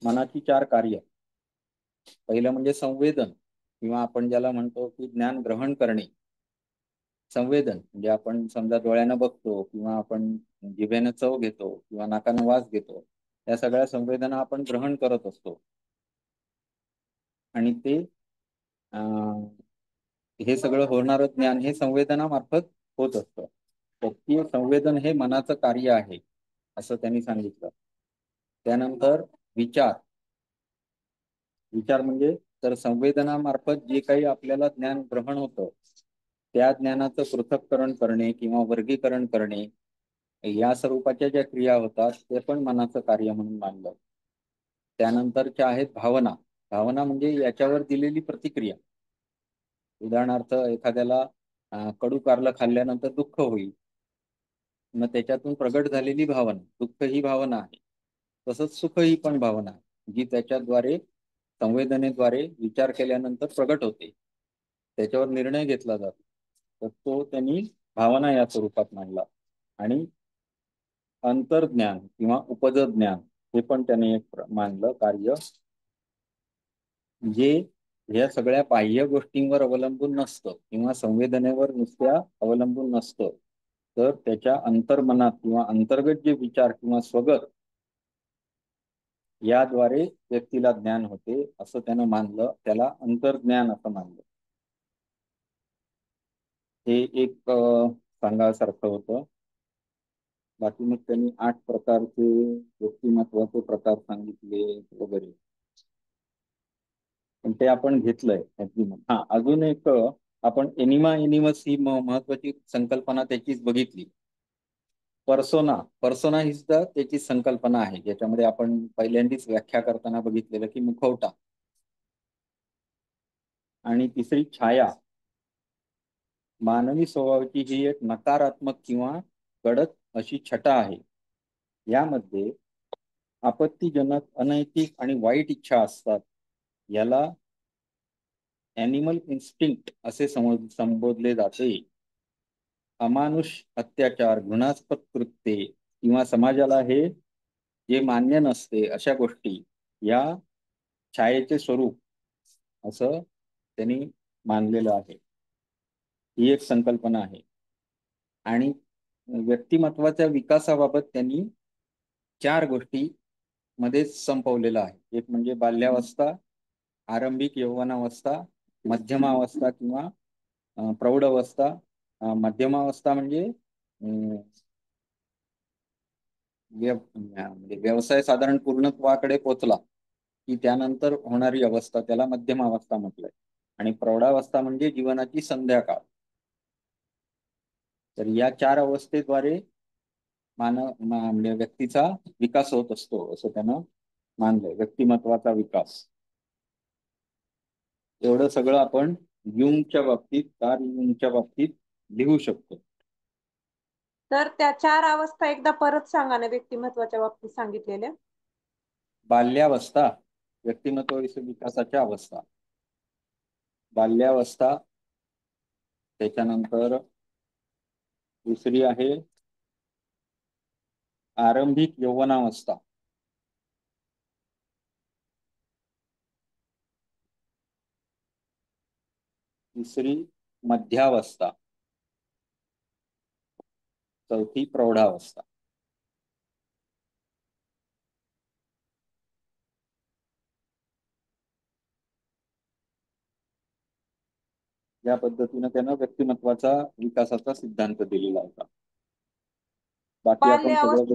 मनाची 4 कार्य. पहिलं म्हणजे संवेदन किंवा आपण ज्याला म्हणतो की ज्ञान ग्रहण करणे. संवेदन म्हणजे आपण समजा डोळ्यानं बघतो किंवा आपण जिभेनं चव घेतो किंवा नाकानं वास घेतो. या सगळ्या संवेदना आपण ग्रहण करत असतो. आणि ते हे सगळं होणारं ज्ञान हे संवेदनामार्फत होत असतं. तर ते संवेदन हे मनाचं कार्य आहे असं त्यांनी सांगितलं. त्यानंतर विचार. विचार म्हणजे तर संवेदनामार्फत जे काही आपल्याला ज्ञान ग्रहण होतं त्या ज्ञानाचं पृथक्करण करणे किंवा वर्गीकरण करणे या स्वरूपाच्या ज्या क्रिया होतात ते पण मनाचं कार्य म्हणून मानलं. त्यानंतरच्या आहेत भावना. भावना म्हणजे याच्यावर दिलेली प्रतिक्रिया. उदाहरणार्थ एखाद्याला कडू कारलं खाल्ल्यानंतर दुःख होईल. मग त्याच्यातून प्रगट झालेली भावना. दुःख ही भावना आहे. तसंच सुख ही पण भावना आहे जी त्याच्याद्वारे संवेदनेद्वारे विचार केल्यानंतर प्रगट होते. त्याच्यावर निर्णय घेतला जातो. तर तो त्यांनी भावना या स्वरूपात मांडला. आणि अंतर्ज्ञान किंवा उपजत ज्ञान हे पण त्याने एक मानलं कार्य. जे या सगळ्या बाह्य गोष्टींवर अवलंबून नसतं किंवा संवेदनेवर नुसत्या अवलंबून नसतं. तर त्याच्या अंतर्मनात किंवा अंतर्गत जे विचार किंवा स्वगत याद्वारे व्यक्तीला ज्ञान होते असं त्यानं मानलं. त्याला अंतर्ज्ञान असं मानलं. हे एक सांगायसारखं होतं. बाकी मग त्यांनी 8 प्रकारचे व्यक्तिमत्वाचे प्रकार सांगितले वगैरे. पण ते आपण घेतलंय. हा अजून एक आपण एनिमा एनिमस ही महत्वाची संकल्पना त्याचीच बघितली. पर्सोना. पर्सोना ही सुद्धा त्याची संकल्पना आहे ज्याच्यामध्ये आपण पहिल्यांदाच व्याख्या करताना बघितलेलं की मुखवटा. आणि तिसरी छाया. मानवी स्वभावाची ही एक नकारात्मक किंवा गडद अशी छटा आहे. यामध्ये आपत्तीजनक, अनैतिक आणि वाईट इच्छा असतात. याला ॲनिमल इन्स्टिंक्ट असे संबोधले जाते. अमानुष अत्याचार, घृणास्पद कृत्ये किंवा समाजाला हे जे मान्य नसते अशा गोष्टी या छायेचे स्वरूप असं त्यांनी मानलेलं आहे. ही एक संकल्पना आहे. आणि व्यक्तिमत्वाच्या विकासाबाबत त्यांनी 4 गोष्टी मध्ये संपवलेलं आहे. एक म्हणजे बाल्यावस्था, आरंभिक यौवनावस्था, मध्यमावस्था किंवा प्रौढावस्था. मध्यमावस्था म्हणजे म्हणजे व्यवसाय साधारण पूर्णत्वाकडे पोचला की त्यानंतर होणारी अवस्था त्याला मध्यमावस्था म्हटलंय. आणि प्रौढावस्था म्हणजे जीवनाची संध्याकाळ. तर या 4 अवस्थेद्वारे म्हणजे व्यक्तीचा विकास होत असतो असं त्यानं मानलंय. व्यक्तिमत्वाचा विकास. एवढं सगळं आपण युंगच्या बाबतीत, कार्ल युंगच्या बाबतीत लिहू शकतो. तर त्या 4 अवस्था एकदा परत सांगा ना व्यक्तिमत्वाच्या बाबतीत सांगितलेल्या. बाल्यावस्था व्यक्तिमत्व विकासाच्या अवस्था. बाल्यावस्था. त्याच्यानंतर दुसरी आहे आरंभिक यौवनावस्था. तिसरी मध्यावस्था. चौथी प्रौढावस्था. या पद्धतीने त्यानं व्यक्तिमत्वाचा विकासाचा सिद्धांत दिलेला होता. बाकी आपण बाल्य सगळं अवस्था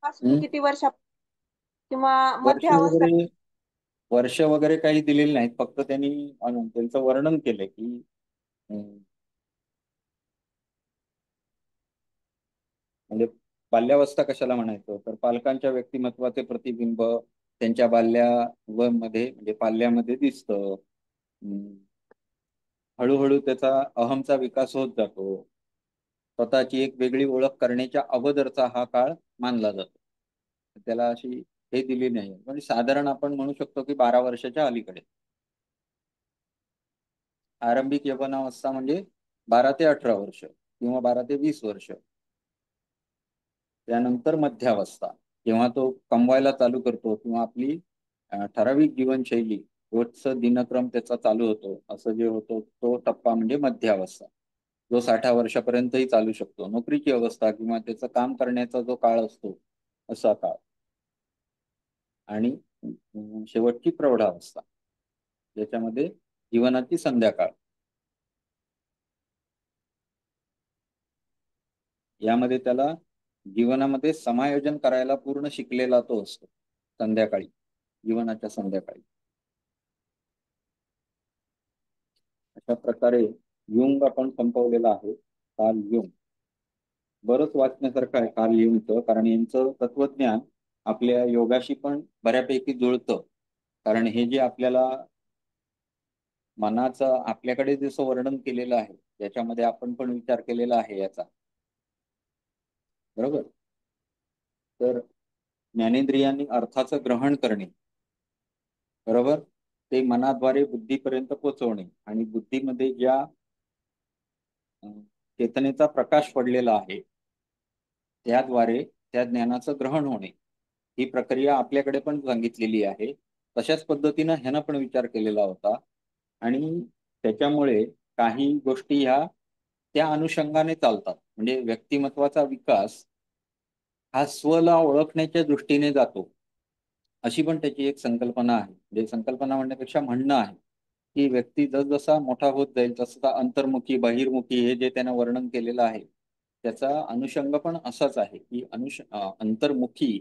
पासून बघितलं. किती वर्षा किंवा वर्ष मध्य अवस्था? वगैरे वर्ष वगैरे काही दिलेले नाहीत. फक्त त्यांनी त्यांचं वर्णन केलंय की म्हणजे बाल्यावस्था कशाला म्हणायचं तर पालकांच्या व्यक्तिमत्वाचे प्रतिबिंब त्यांच्या बाल्यामध्ये म्हणजे पाल्यामध्ये दिसतं. हळूहळू त्याचा अहमचा विकास होत जातो. स्वतःची एक वेगळी ओळख करण्याच्या अगोदरचा हा काळ मानला जातो. त्याला अशी हे दिली नाही. म्हणजे साधारण आपण म्हणू शकतो की 12 वर्षाच्या अलीकडे. आरंभिक यौवनावस्था म्हणजे 12 ते 18 वर्ष किंवा 12 ते 20 वर्ष. त्यानंतर मध्यावस्था जेव्हा तो कमवायला चालू करतो किंवा आपली ठराविक जीवनशैली, रोजचं दिनक्रम त्याचा चालू होतो, असं जे होतो तो टप्पा म्हणजे मध्यावस्था, जो 60 वर्षापर्यंतही चालू शकतो. नोकरीची अवस्था किंवा त्याचं काम करण्याचा जो काळ असतो असा काळ. आणि शेवटची प्रौढावस्था, ज्याच्यामध्ये जीवनाची संध्याकाळ. यामध्ये त्याला जीवनामध्ये समायोजन करायला पूर्ण शिकलेला तो असतो संध्याकाळी, जीवनाच्या संध्याकाळी. अशा प्रकारे युंग आपण संपवलेला आहे. कार्ल युंग बरंच वाचण्यासारखं आहे कार्ल युंगचं, कारण यांचं तत्वज्ञान आपल्या योगाशी पण बऱ्यापैकी जुळतं. कारण हे जे आपल्याला मनाचं आपल्याकडे जसं वर्णन केलेलं आहे, याच्यामध्ये आपण पण विचार केलेला आहे याचा, बरोबर. तर ज्ञानेंद्रियांनी अर्थाचं ग्रहण करणे, बरोबर, ते मनाद्वारे बुद्धीपर्यंत पोहोचवणे आणि बुद्धीमध्ये ज्या चेतनेचा प्रकाश पडलेला आहे त्याद्वारे त्या ज्ञानाचं ग्रहण होणे, ही प्रक्रिया आपल्याकडे पण सांगितलेली आहे. तशाच पद्धतीनं ह्यानं पण विचार केलेला होता. आणि त्याच्यामुळे काही गोष्टी ह्या त्या अनुषंगाने चालतात. म्हणजे व्यक्तिमत्वाचा विकास हा स्वला ओळखण्याच्या दृष्टीने जातो, अशी पण त्याची एक संकल्पना आहे. म्हणजे संकल्पना म्हणण्यापेक्षा म्हणणं आहे की व्यक्ती जसजसा मोठा होत जाईल तसा अंतर्मुखी बहिर्मुखी हे जे त्यानं वर्णन केलेलं आहे त्याचा अनुषंग पण असाच आहे की अंतर्मुखी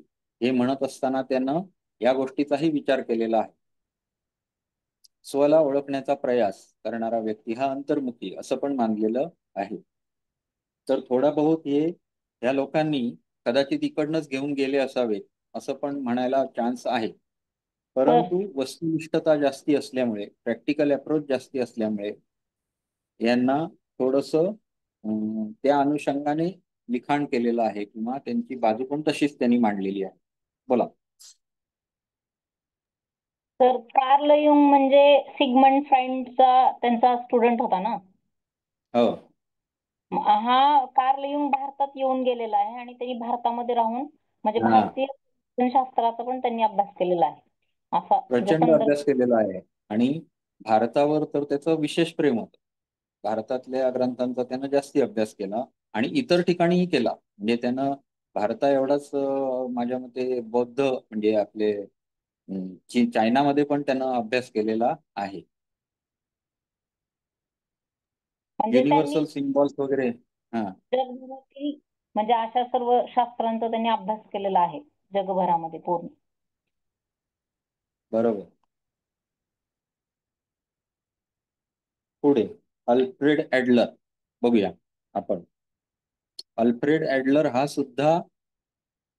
हे म्हणत असताना त्यानं या गोष्टीचाही विचार केलेला आहे. स्वला ओळखण्याचा प्रयास करणारा व्यक्ती हा अंतर्मुखी असं पण मानलेलं आहे. तर थोडा बहुत हे या लोकांनी कदाचित इकडनंच घेऊन गेले असावेत असं पण म्हणायला चान्स आहे. तर परंतु वस्तुनिष्ठता जास्ती असल्यामुळे, प्रॅक्टिकल अप्रोच जास्ती असल्यामुळे यांना थोडंसं त्या अनुषंगाने लिखाण केलेलं आहे किंवा त्यांची बाजू पण तशीच त्यांनी मांडलेली आहे. बोला. तर कार्ल युंग म्हणजे सिगमंड फ्राइडचा त्यांचा स्टुडंट होता ना. हो. हा कार्ल युंग भारतात येऊन गेलेला आहे आणि त्यांनी भारतामध्ये राहून म्हणजे हा, भारतीय शास्त्राचा पण त्यांनी अभ्यास केलेला आहे असा जो प्रचंड संदर्भ. अभ्यास केलेला आहे. आणि भारतावर तर त्याचं विशेष प्रेम होतं. भारतातल्या ग्रंथांचा त्यानं जास्ती अभ्यास केला आणि इतर ठिकाणीही केला. म्हणजे त्यानं भारता एवढाच माझ्या मते बौद्ध म्हणजे आपले चायनामध्ये पण त्यानं अभ्यास केलेला आहे. म्हणजे त्यांनी युनिव्हर्सल सिम्बॉल्स वगैरे. हा, जगभरातील म्हणजे अशा सर्व शास्त्रांचा त्यांनी अभ्यास केलेला आहे जगभरामध्ये पूर्ण. बरोबर. पुढे अल्फ्रेड ऍडलर बघूया आपण. अल्फ्रेड ऍडलर हा सुद्धा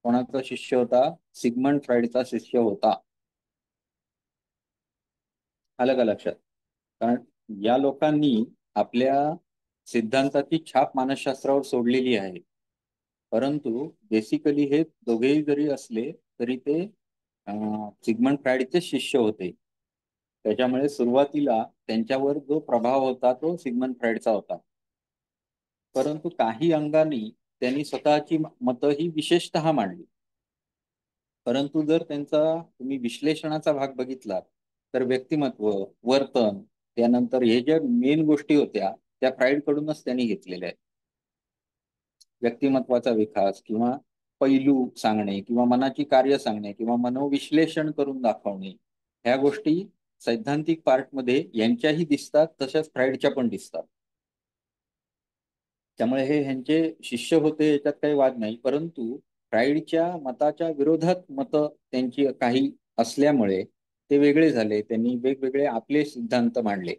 कोणाचा शिष्य होता? सिगमंड फ्राइडचा शिष्य होता. आलं का लक्षात? कारण या लोकांनी आपल्या सिद्धांताची छाप मानसशास्त्रावर सोडलेली आहे. परंतु बेसिकली हे दोघेही जरी असले तरी ते सिगमंड फ्राइडचे शिष्य होते. त्याच्यामुळे सुरुवातीला त्यांच्यावर जो प्रभाव होता तो सिगमंड फ्राइडचा होता. परंतु काही अंगाने त्यांनी स्वतःची मतं ही विशेषतः मांडली. परंतु जर त्यांचा तुम्ही विश्लेषणाचा भाग बघितला तर व्यक्तिमत्व, वर्तन, त्यानंतर हे ज्या मेन गोष्टी होत्या त्या फ्राइड कडूनच त्यांनी घेतलेल्या आहेत. व्यक्तिमत्वाचा विकास किंवा पैलू सांगणे किंवा मनाची कार्य सांगणे किंवा मनोविश्लेषण करून दाखवणे, ह्या गोष्टी सैद्धांतिक पार्टमध्ये यांच्याही दिसतात, तशाच फ्राइडच्या पण दिसतात. त्यामुळे हे ह्यांचे शिष्य होते याच्यात काही वाद नाही. परंतु फ्राइडच्या मताच्या विरोधात मतं त्यांची काही असल्यामुळे ते वेगळे झाले. त्यांनी वेगवेगळे आपले सिद्धांत मांडले.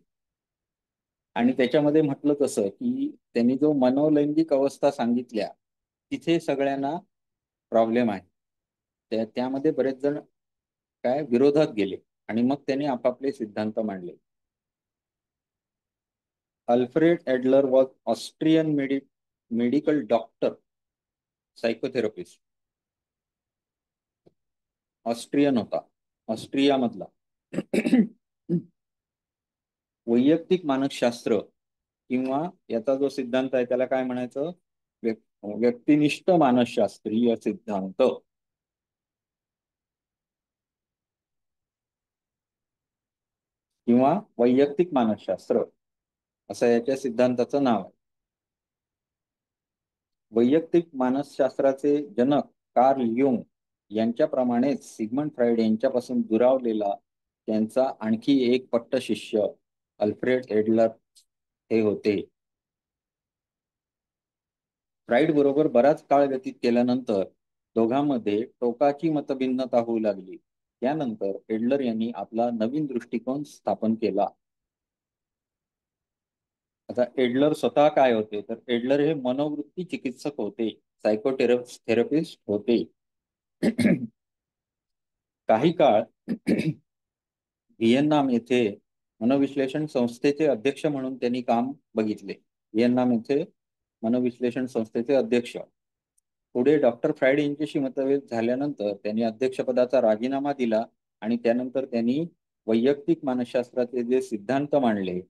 आणि त्याच्यामध्ये म्हटलं तसं की त्यांनी जो मनोलैंगिक अवस्था सांगितल्या तिथे सगळ्यांना प्रॉब्लेम आहे. त्यामध्ये बरेच जण काय विरोधात गेले आणि मग त्यांनी आपापले सिद्धांत मांडले. Alfred Adler was Austrian medical doctor, psychotherapist. Austrian होता, ऑस्ट्रिया मधला. वैयक्तिक मानसशास्त्र किंवा याचा जो सिद्धांत आहे त्याला काय म्हणायचं? व्यक्तिनिष्ठ मानसशास्त्रीय सिद्धांत. किंवा वैयक्तिक मानसशास्त्र असं याच्या सिद्धांताचं नाव आहे. वैयक्तिक मानसशास्त्राचे जनक कार्ल युंग यांच्याप्रमाणेच सिग्मंड फ्राइड यांच्यापासून दुरावलेला त्यांचा आणखी एक पट्ट शिष्य अल्फ्रेड एडलर हे होते. फ्राइड बरोबर बराच काळ व्यतीत केल्यानंतर दोघांमध्ये टोकाची मतभिन्नता होऊ लागली. त्यानंतर एडलर यांनी आपला नवीन दृष्टिकोन स्थापन केला. आता एडलर स्वतः काय होते, तर एडलर हे मनोवृत्ती चिकित्सक होते, सायकोथेरपिस्ट होते. काही काळ व्हिएन्नाम येथे मनोविश्लेषण संस्थेचे अध्यक्ष म्हणून त्यांनी काम बघितले. व्हिएन्नाम येथे मनोविश्लेषण संस्थेचे अध्यक्ष. पुढे डॉक्टर फ्राइड यांच्याशी मतभेद झाल्यानंतर त्यांनी अध्यक्षपदाचा राजीनामा दिला आणि त्यानंतर त्यांनी वैयक्तिक मानसशास्त्राचे जे सिद्धांत मांडले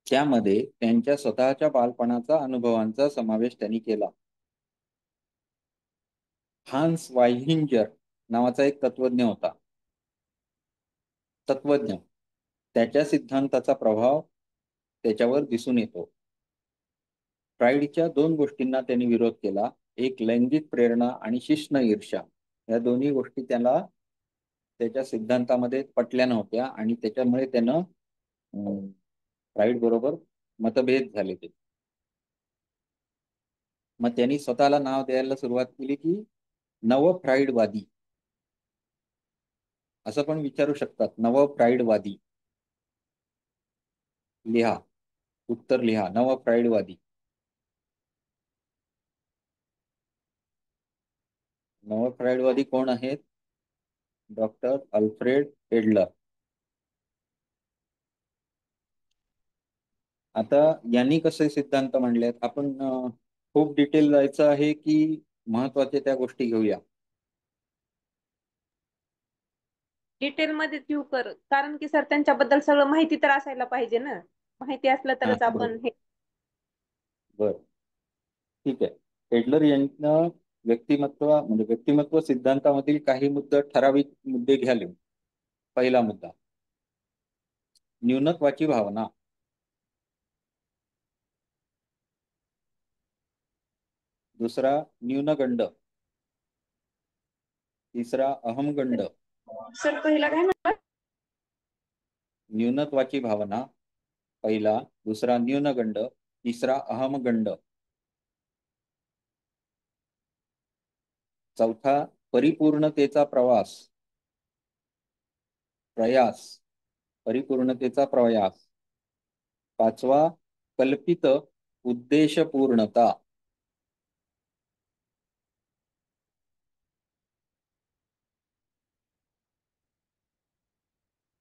त्यामध्ये त्यांच्या स्वतःच्या बालपणाचा अनुभवांचा समावेश त्यांनी केला. हान्स वायहिंजर नावाचा एक तत्वज्ञ होता. त्याच्या सिद्धांताचा प्रभाव त्याच्यावर दिसून येतो. फ्राइडच्या दोन गोष्टींना त्यांनी विरोध केला. एक लैंगिक प्रेरणा आणि शिश्न ईर्ष्या, या दोन्ही गोष्टी त्याला त्याच्या सिद्धांतामध्ये पटल्या नव्हत्या आणि त्याच्यामुळे त्यानं फ्राइड बरोबर मतभेद झाले ते. मग त्यांनी स्वतःला नाव द्यायला सुरुवात केली की नव फ्राइडवादी, असं पण विचारू शकतात. नव फ्राइडवादी लिहा, उत्तर लिहा. नव फ्राइडवादी. नव फ्राइडवादी कोण आहेत? Doctor Alfred Adler. आता यांनी कसे सिद्धांत मांडलेत, आपण खूप डिटेल जायचं आहे की महत्वाच्या त्या गोष्टी घेऊया? डिटेल मध्ये घेऊ कारण की सर त्यांच्याबद्दल सगळं माहिती तर असायला पाहिजे ना. माहिती असलं तरच आपण हे. बर, ठीक आहे. एडलर यांना व्यक्तिमत्व सिद्धांतामधील काही ठराविक मुद्दे घ्याले. पहिला मुद्दा, न्यूनत्वाची भावना. दुसरा, न्यूनगंड. तिसरा, अहमगंड. सर पहिला काय म्हणतात? न्यूनत्वाची भावना पहिला, दुसरा न्यूनगंड, तिसरा अहमगंड. चौथा, परिपूर्णतेचा प्रयास. पाचवा, कल्पित उद्देशपूर्णता.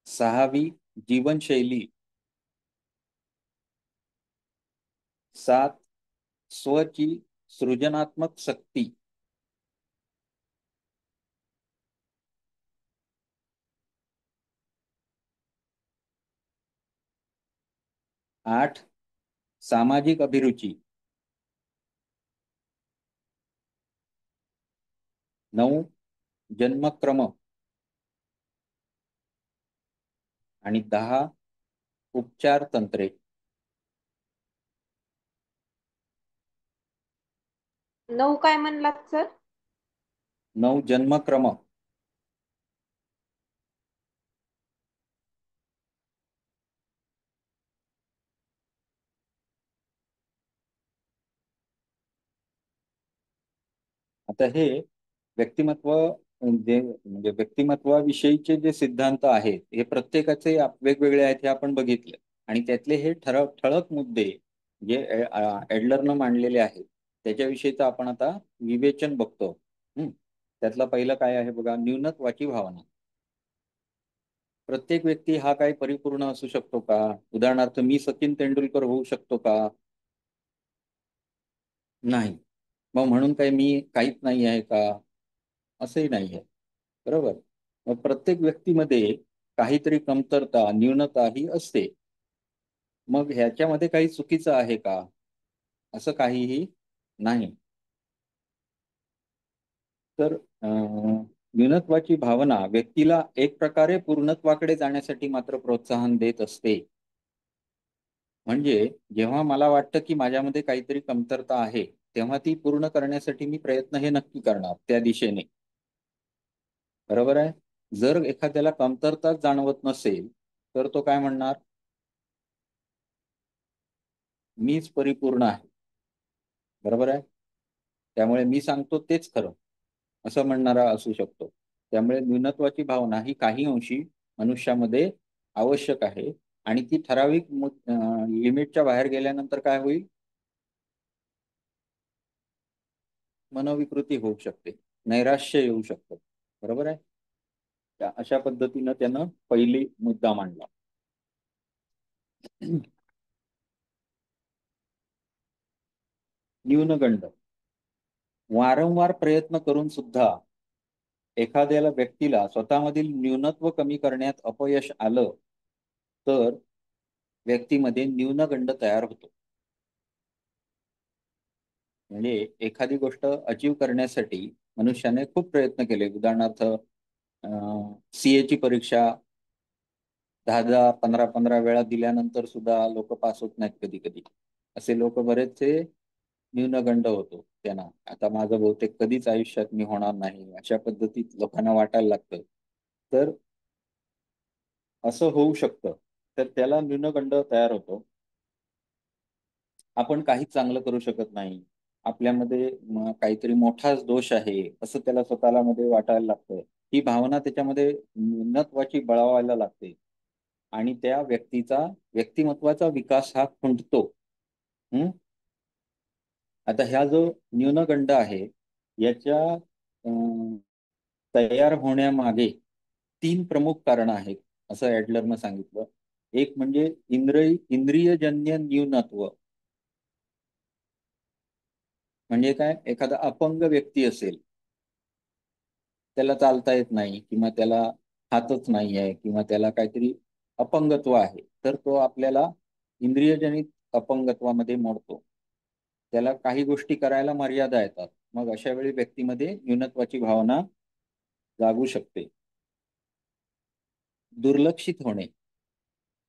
सहावी, जीवनशैली. 7, स्वची सृजनात्मक शक्ती. 8, सामाजिक अभिरुची. 9, जन्मक्रम. आणि 10, उपचार तंत्रे. 9 काय म्हणलात सर? 9, जन्मक्रम. आता हे व्यक्तिमत्वाविषयीचे जे सिद्धांत आहेत हे प्रत्येकाचे वेगवेगळे आहेत हे आपण बघितले. आणि त्यातले हे ठळक मुद्दे जे एडलरनं मांडलेले आहेत त्याच्याविषयीचं आपण आता विवेचन बघतो. त्यातला पहिलं काय आहे बघा, न्यूनत्वाची भावना. प्रत्येक व्यक्ती हा काय परिपूर्ण असू शकतो का? उदाहरणार्थ मी सचिन तेंडुलकर होऊ शकतो का? नाही. मग म्हणून काय मी काहीच नाही आहे का? असंही नाही आहे, बरोबर. मग प्रत्येक व्यक्तीमध्ये काहीतरी कमतरता, न्यूनता ही असते. मग ह्याच्यामध्ये काही चुकीचं आहे का? असं काहीही नाही. तर न्यूनत्वाची भावना व्यक्तीला एक प्रकारे पूर्णत्वाकडे जाण्यासाठी मात्र प्रोत्साहन देत असते. म्हणजे जेव्हा मला वाटतं की माझ्यामध्ये काहीतरी कमतरता आहे, तेव्हा ती पूर्ण करण्यासाठी मी प्रयत्न हे नक्की करणार त्या दिशेने. बरोबर आहे. जर एखाद्याला कमतरताच जाणवत नसेल तर तो काय म्हणणार, मीच परिपूर्ण आहे. बरोबर आहे. त्यामुळे मी सांगतो तेच खरं असं म्हणणारा असू शकतो. त्यामुळे न्यूनत्वाची भावना ही काही अंशी मनुष्यामध्ये आवश्यक आहे आणि ती ठराविक लिमिटच्या बाहेर गेल्यानंतर काय होईल, मनोविकृती होऊ शकते, नैराश्य येऊ शकतं. बरोबर आहे. अशा पद्धतीनं त्यानं पहिली मुद्दा मांडला. न्यूनगंड. वारंवार प्रयत्न करून सुद्धा एखाद्याला व्यक्तीला स्वतःमधील न्यूनत्व कमी करण्यात अपयश आलं तर व्यक्तीमध्ये न्यूनगंड तयार होतो. म्हणजे एखादी गोष्ट अचीव करण्यासाठी मनुष्याने खूप प्रयत्न केले. उदाहरणार्थ सीए ची परीक्षा 10 15 वेळा दिल्यानंतर सुद्धा लोक पास होत नाहीत कधी कधी. असे लोक बरेचसे न्यूनगंड होतो त्यांना. आता माझं बहुतेक कधीच आयुष्यात मी होणार नाही अशा पद्धतीत लोकांना वाटायला लागतं. तर असं होऊ शकतं. तर त्याला न्यूनगंड तयार होतो. आपण काहीच चांगलं करू शकत नाही, आपल्यामध्ये काहीतरी मोठाच दोष आहे असं त्याला स्वतःला मध्ये वाटायला लागतं. ही भावना त्याच्यामध्ये न्यूनत्वाची बळावायला लागते आणि त्या व्यक्तीचा व्यक्तिमत्वाचा विकास हा खुंटतो. आता ह्या जो न्यूनगंड आहे याच्या तयार होण्यामागे 3 प्रमुख कारणं आहेत असं ऍडलरनं सांगितलं. एक म्हणजे इंद्रियजन्य न्यूनत्व. म्हणजे काय, एखादा अपंग व्यक्ती असेल, त्याला चालता येत नाही किंवा त्याला हातच नाही आहे किंवा त्याला काहीतरी अपंगत्व आहे, तर तो आपल्याला इंद्रियजनित अपंगत्वामध्ये मोडतो. त्याला काही गोष्टी करायला मर्यादा येतात. मग अशा वेळी व्यक्तीमध्ये न्यूनत्वाची भावना जागू शकते. दुर्लक्षित होणे.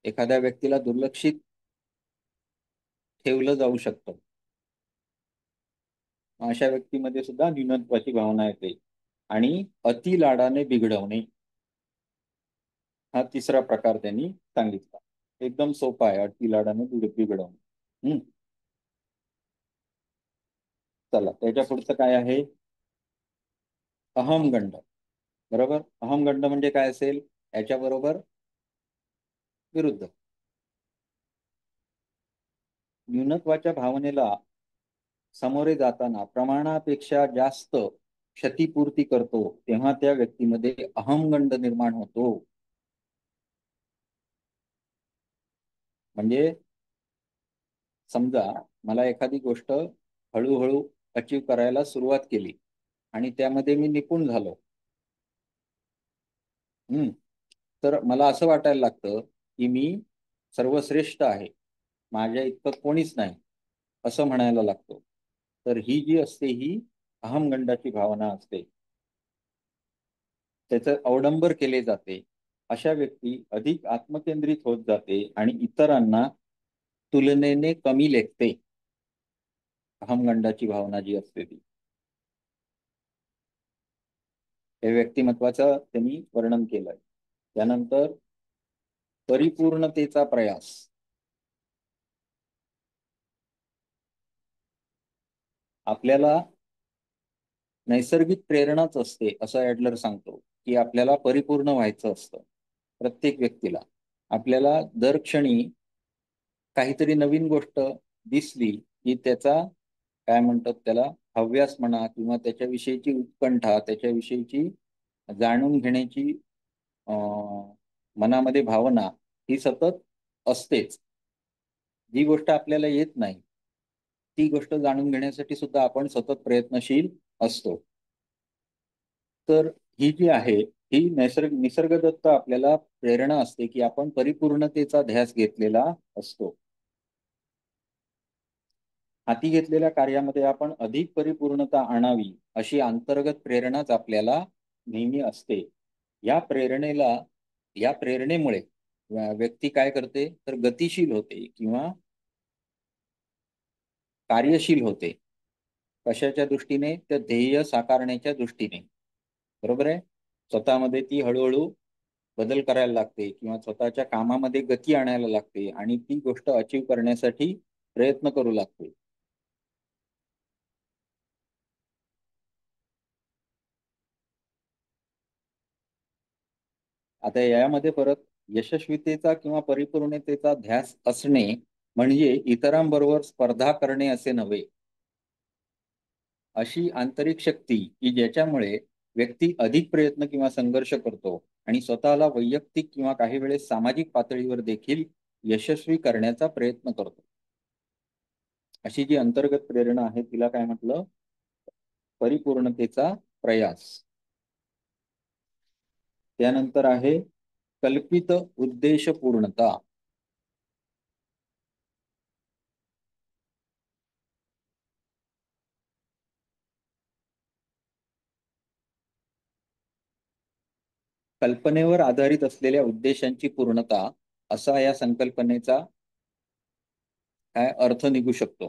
एखाद्या व्यक्तीला दुर्लक्षित ठेवलं जाऊ शकतं. अशा व्यक्तीमध्ये सुद्धा न्यूनत्वाची भावना येते. आणि अति लाडाने बिघडवणे हा तिसरा प्रकार त्यांनी सांगितला. एकदम सोपा आहे, अति लाडाने बिघडवणे. चला त्याच्या पुढचं काय आहे, अहमगंड. बरोबर. अहमगंड म्हणजे काय असेल, याच्या बरोबर विरुद्ध. न्यूनत्वाच्या भावनेला सामोरे जाताना प्रमाणापेक्षा जास्त क्षतिपूर्ती करतो तेव्हा त्या व्यक्तीमध्ये अहमगंड निर्माण होतो. म्हणजे समजा मला एखादी गोष्ट हळूहळू अचीव करायला सुरुवात केली आणि त्यामध्ये मी निपुण झालो. तर मला असं वाटायला लागतं की मी सर्वश्रेष्ठ आहे, माझ्या इतकं कोणीच नाही असं म्हणायला लागतो. तर ही जी असते ही अहमगंडाची भावना असते. त्याचं अवडंबर केले जाते. अशा व्यक्ती अधिक आत्मकेंद्रित होत जाते आणि इतरांना तुलनेने कमी लेखते. अहमगंडाची भावना जी असते ती. हे व्यक्तिमत्वाचं त्यांनी वर्णन केलंय. त्यानंतर परिपूर्णतेचा प्रयास. आपल्याला नैसर्गिक प्रेरणाच असते असं ऍडलर सांगतो की आपल्याला परिपूर्ण व्हायचं असतं. प्रत्येक व्यक्तीला आपल्याला दर क्षणी काहीतरी नवीन गोष्ट दिसली की त्याचा काय म्हणतात त्याला हव्यास म्हणा किंवा त्याच्याविषयीची उत्कंठा, त्याच्याविषयीची जाणून घेण्याची मनामध्ये भावना ही सतत असतेच. जी गोष्ट आपल्याला येत नाही ती गोष्ट जाणून घेण्यासाठी सुद्धा आपण सतत प्रयत्नशील असतो. तर ही जी आहे ही निसर्गदत्त आपल्याला प्रेरणा असते की आपण परिपूर्णतेचा ध्यास घेतलेला असतो. हाती घेतलेल्या कार्यामध्ये आपण अधिक परिपूर्णता आणावी अशी अंतर्गत प्रेरणाच आपल्याला नेहमी असते, या प्रेरणेमुळे व्यक्ती काय करते तर गतिशील होते किंवा कार्यशील होते. कशाच्या दृष्टीने? तर ध्येय साकारण्याच्या दृष्टीने. बरोबर आहे. स्वतःमध्ये ती हळूहळू बदल करायला लागते किंवा स्वतःच्या कामामध्ये गती आणायला लागते आणि ती गोष्ट अचीव करण्यासाठी प्रयत्न करू लागते. आता यामध्ये परत यशस्वीतेचा किंवा परिपूर्णतेचा ध्यास असणे म्हणजे इतरांबरोबर स्पर्धा करणे असे नव्हे. अशी आंतरिक शक्ती की ज्याच्यामुळे व्यक्ती अधिक प्रयत्न किंवा संघर्ष करतो आणि स्वतःला वैयक्तिक किंवा काही वेळेस सामाजिक पातळीवर देखील यशस्वी करण्याचा प्रयत्न करतो. अशी जी अंतर्गत प्रेरणा आहे तिला काय म्हटलं? परिपूर्णतेचा प्रयास. त्यानंतर आहे कल्पित उद्देशपूर्णता. कल्पनेवर आधारित असलेल्या उद्देशांची पूर्णता असा या संकल्पनेचा काय अर्थ निघू शकतो.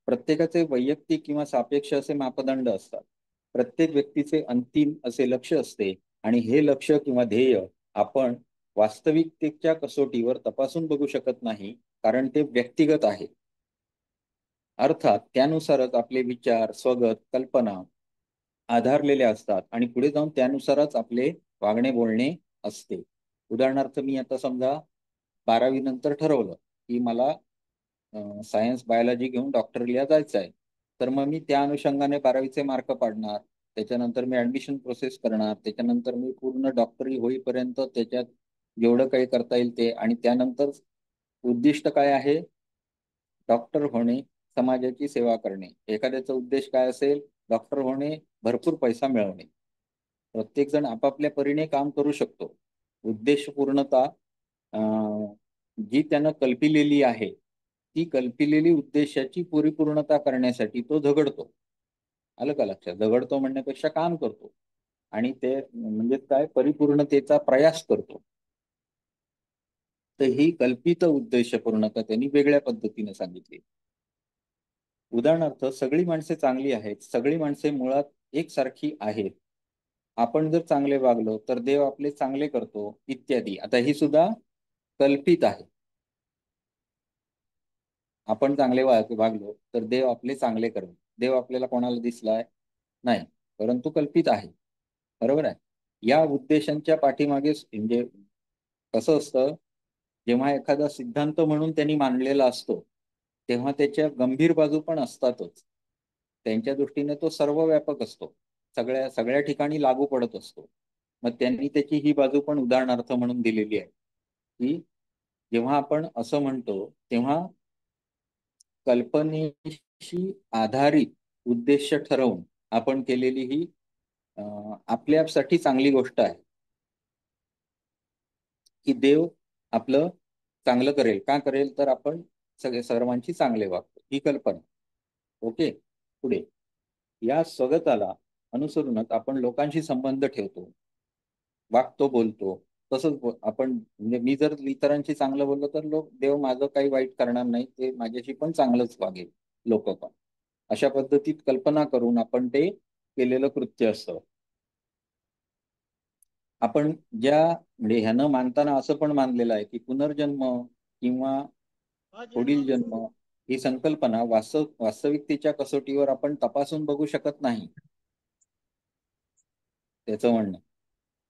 प्रत्येकाचे वैयक्तिक किंवा सापेक्ष असे मापदंड असतात. प्रत्येक व्यक्तीचे अंतिम असे लक्ष असते आणि हे लक्ष किंवा ध्येय आपण वास्तविकतेच्या कसोटीवर तपासून बघू शकत नाही, कारण ते व्यक्तिगत आहे. अर्थात त्यानुसारच आपले विचार, स्वगत, कल्पना आधारलेले असतात आणि पुढे जाऊन त्यानुसारच आपले वागणे बोलणे असते. उदाहरणार्थ मी आता समजा 12वी नंतर ठरवलं की मला सायन्स बायोलॉजी घेऊन डॉक्टरीला जायचं आहे, तर मग मी त्या अनुषंगाने 12वीचे मार्क पाडणार. त्याच्यानंतर मी ऍडमिशन प्रोसेस करणार. त्याच्यानंतर मी पूर्ण डॉक्टरी होईपर्यंत त्याच्यात जेवढं काही करता येईल ते, आणि त्यानंतर उद्दिष्ट काय आहे? डॉक्टर होणे, समाजाची सेवा करणे. एखाद्याचा उद्देश काय असेल? डॉक्टर होणे, भरपूर पैसा मिळवणे. प्रत्येक जण आपापल्या परीने काम करू शकतो. उद्देश पूर्णता जी त्यानं कल्पिलेली आहे, ती कल्पिलेली उद्देशाची परिपूर्णता करण्यासाठी तो झगडतो. आलं का लक्षात? झगडतो म्हणण्यापेक्षा काम करतो आणि ते म्हणजे काय, परिपूर्णतेचा प्रयास करतो. तर ही कल्पित उद्देश पूर्णता त्यांनी वेगळ्या पद्धतीने सांगितली. उदाहरणार्थ, सगळी माणसे चांगली आहेत, सगळी माणसे मुळात एकसारखी आहेत, आपण जर चांगले वागलो तर देव आपले चांगले करतो, इत्यादी. आता ही सुद्धा कल्पित आहे. आपण चांगले वागलो तर देव आपले चांगले करेल. देव आपल्याला कोणाला दिसलाय? नाही, परंतु कल्पित आहे. बरोबर आहे. या उद्देशांच्या पाठीमागे म्हणजे कसं असतं, जेव्हा एखादा सिद्धांत म्हणून त्यांनी मांडलेला असतो तेव्हा त्याच्या गंभीर बाजू पण असतातच. त्यांच्या दृष्टीने तो सर्वव्यापक असतो, सगळ्या सगळ्या ठिकाणी लागू पडत असतो. मग त्यांनी त्याची ही बाजू पण उदाहरणार्थ म्हणून दिलेली आहे की जेव्हा आपण असं म्हणतो तेव्हा कल्पनेशी आधारित उद्देश ठरवून आपण केलेली ही आपल्यासाठी चांगली गोष्ट आहे की देव आपलं चांगलं करेल. का करेल? तर आपण सर्वांची चांगले वागतो, ही कल्पना. ओके. पुढे या स्वगताला अनुसरूनच आपण लोकांशी संबंध ठेवतो, वागतो, बोलतो. तसंच आपण म्हणजे मी जर इतरांशी चांगलं बोललो तर देव माझं काही वाईट करणार नाही, ते माझ्याशी पण चांगलंच वागेल, लोक पण. अशा पद्धतीत कल्पना करून आपण ते केलेलं कृत्य असतं. आपण ज्या म्हणजे ह्यानं मानताना असं पण मानलेलं आहे की पुनर्जन्म किंवा पुढील जन्म ही संकल्पना वास्तविकतेच्या कसोटीवर आपण तपासून बघू शकत नाही, त्याचं म्हणणं.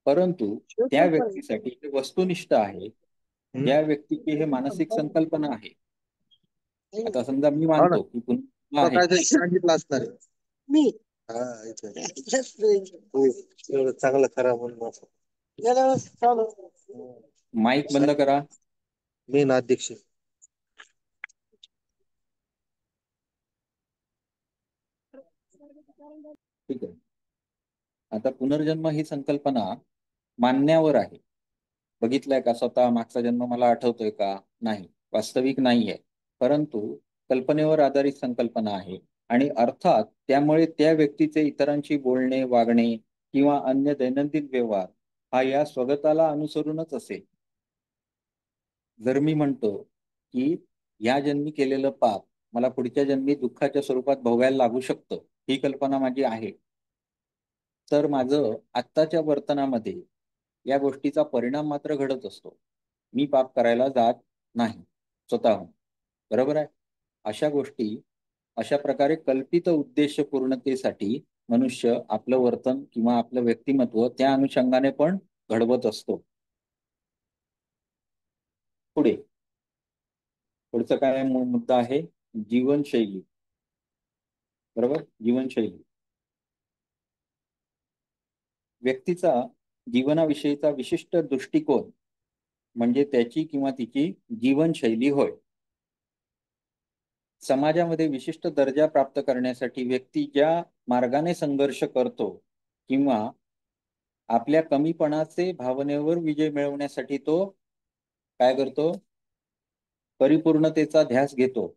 परंतु त्या व्यक्तीसाठी हे वस्तुनिष्ठ आहे, ज्या व्यक्तीची हे मानसिक संकल्पना आहे. आता समजा मी मानतो की पुन्हा आहे, सांगितलं असणार मी चांगलं करा म्हणून. माईक बंद करा. मी ना अध्यक्ष. ठीक आहे. आता पुनर्जन्म ही संकल्पना मानण्यावर आहे. बघितलंय का स्वतः मागचा जन्म मला आठवतोय का? नाही, वास्तविक नाही आहे, परंतु कल्पनेवर आधारित संकल्पना आहे आणि अर्थात त्यामुळे त्या व्यक्तीचे इतरांशी बोलणे, वागणे किंवा अन्य दैनंदिन व्यवहार हा या स्वगताला अनुसरूनच असेल. जर मी म्हणतो की या जन्मी केलेलं पाप मला पुढच्या जन्मी दुःखाच्या स्वरूपात भोगायला लागू शकतं, ही कल्पना माझी आहे, तर माझं आत्ताच्या वर्तनामध्ये या गोष्टीचा परिणाम मात्र घडत असतो. मी पाप करायला जात नाही स्वतःहून. बरोबर आहे. अशा गोष्टी अशा प्रकारे कल्पित उद्देश पूर्णतेसाठी मनुष्य आपलं वर्तन किंवा आपलं व्यक्तिमत्व त्या अनुषंगाने पण घडवत असतो. पुढे पुढचा काय मुद्दा आहे? जीवनशैली. बरोबर. जीवनशैली व्यक्तीचा जीवनाविषयीचा विशिष्ट दृष्टिकोन म्हणजे त्याची किंवा तिची जीवनशैली होय. समाजामध्ये विशिष्ट दर्जा प्राप्त करण्यासाठी व्यक्ती ज्या मार्गाने संघर्ष करतो किंवा आपल्या कमीपणाचे भावनेवर विजय मिळवण्यासाठी तो काय करतो? परिपूर्णतेचा ध्यास घेतो,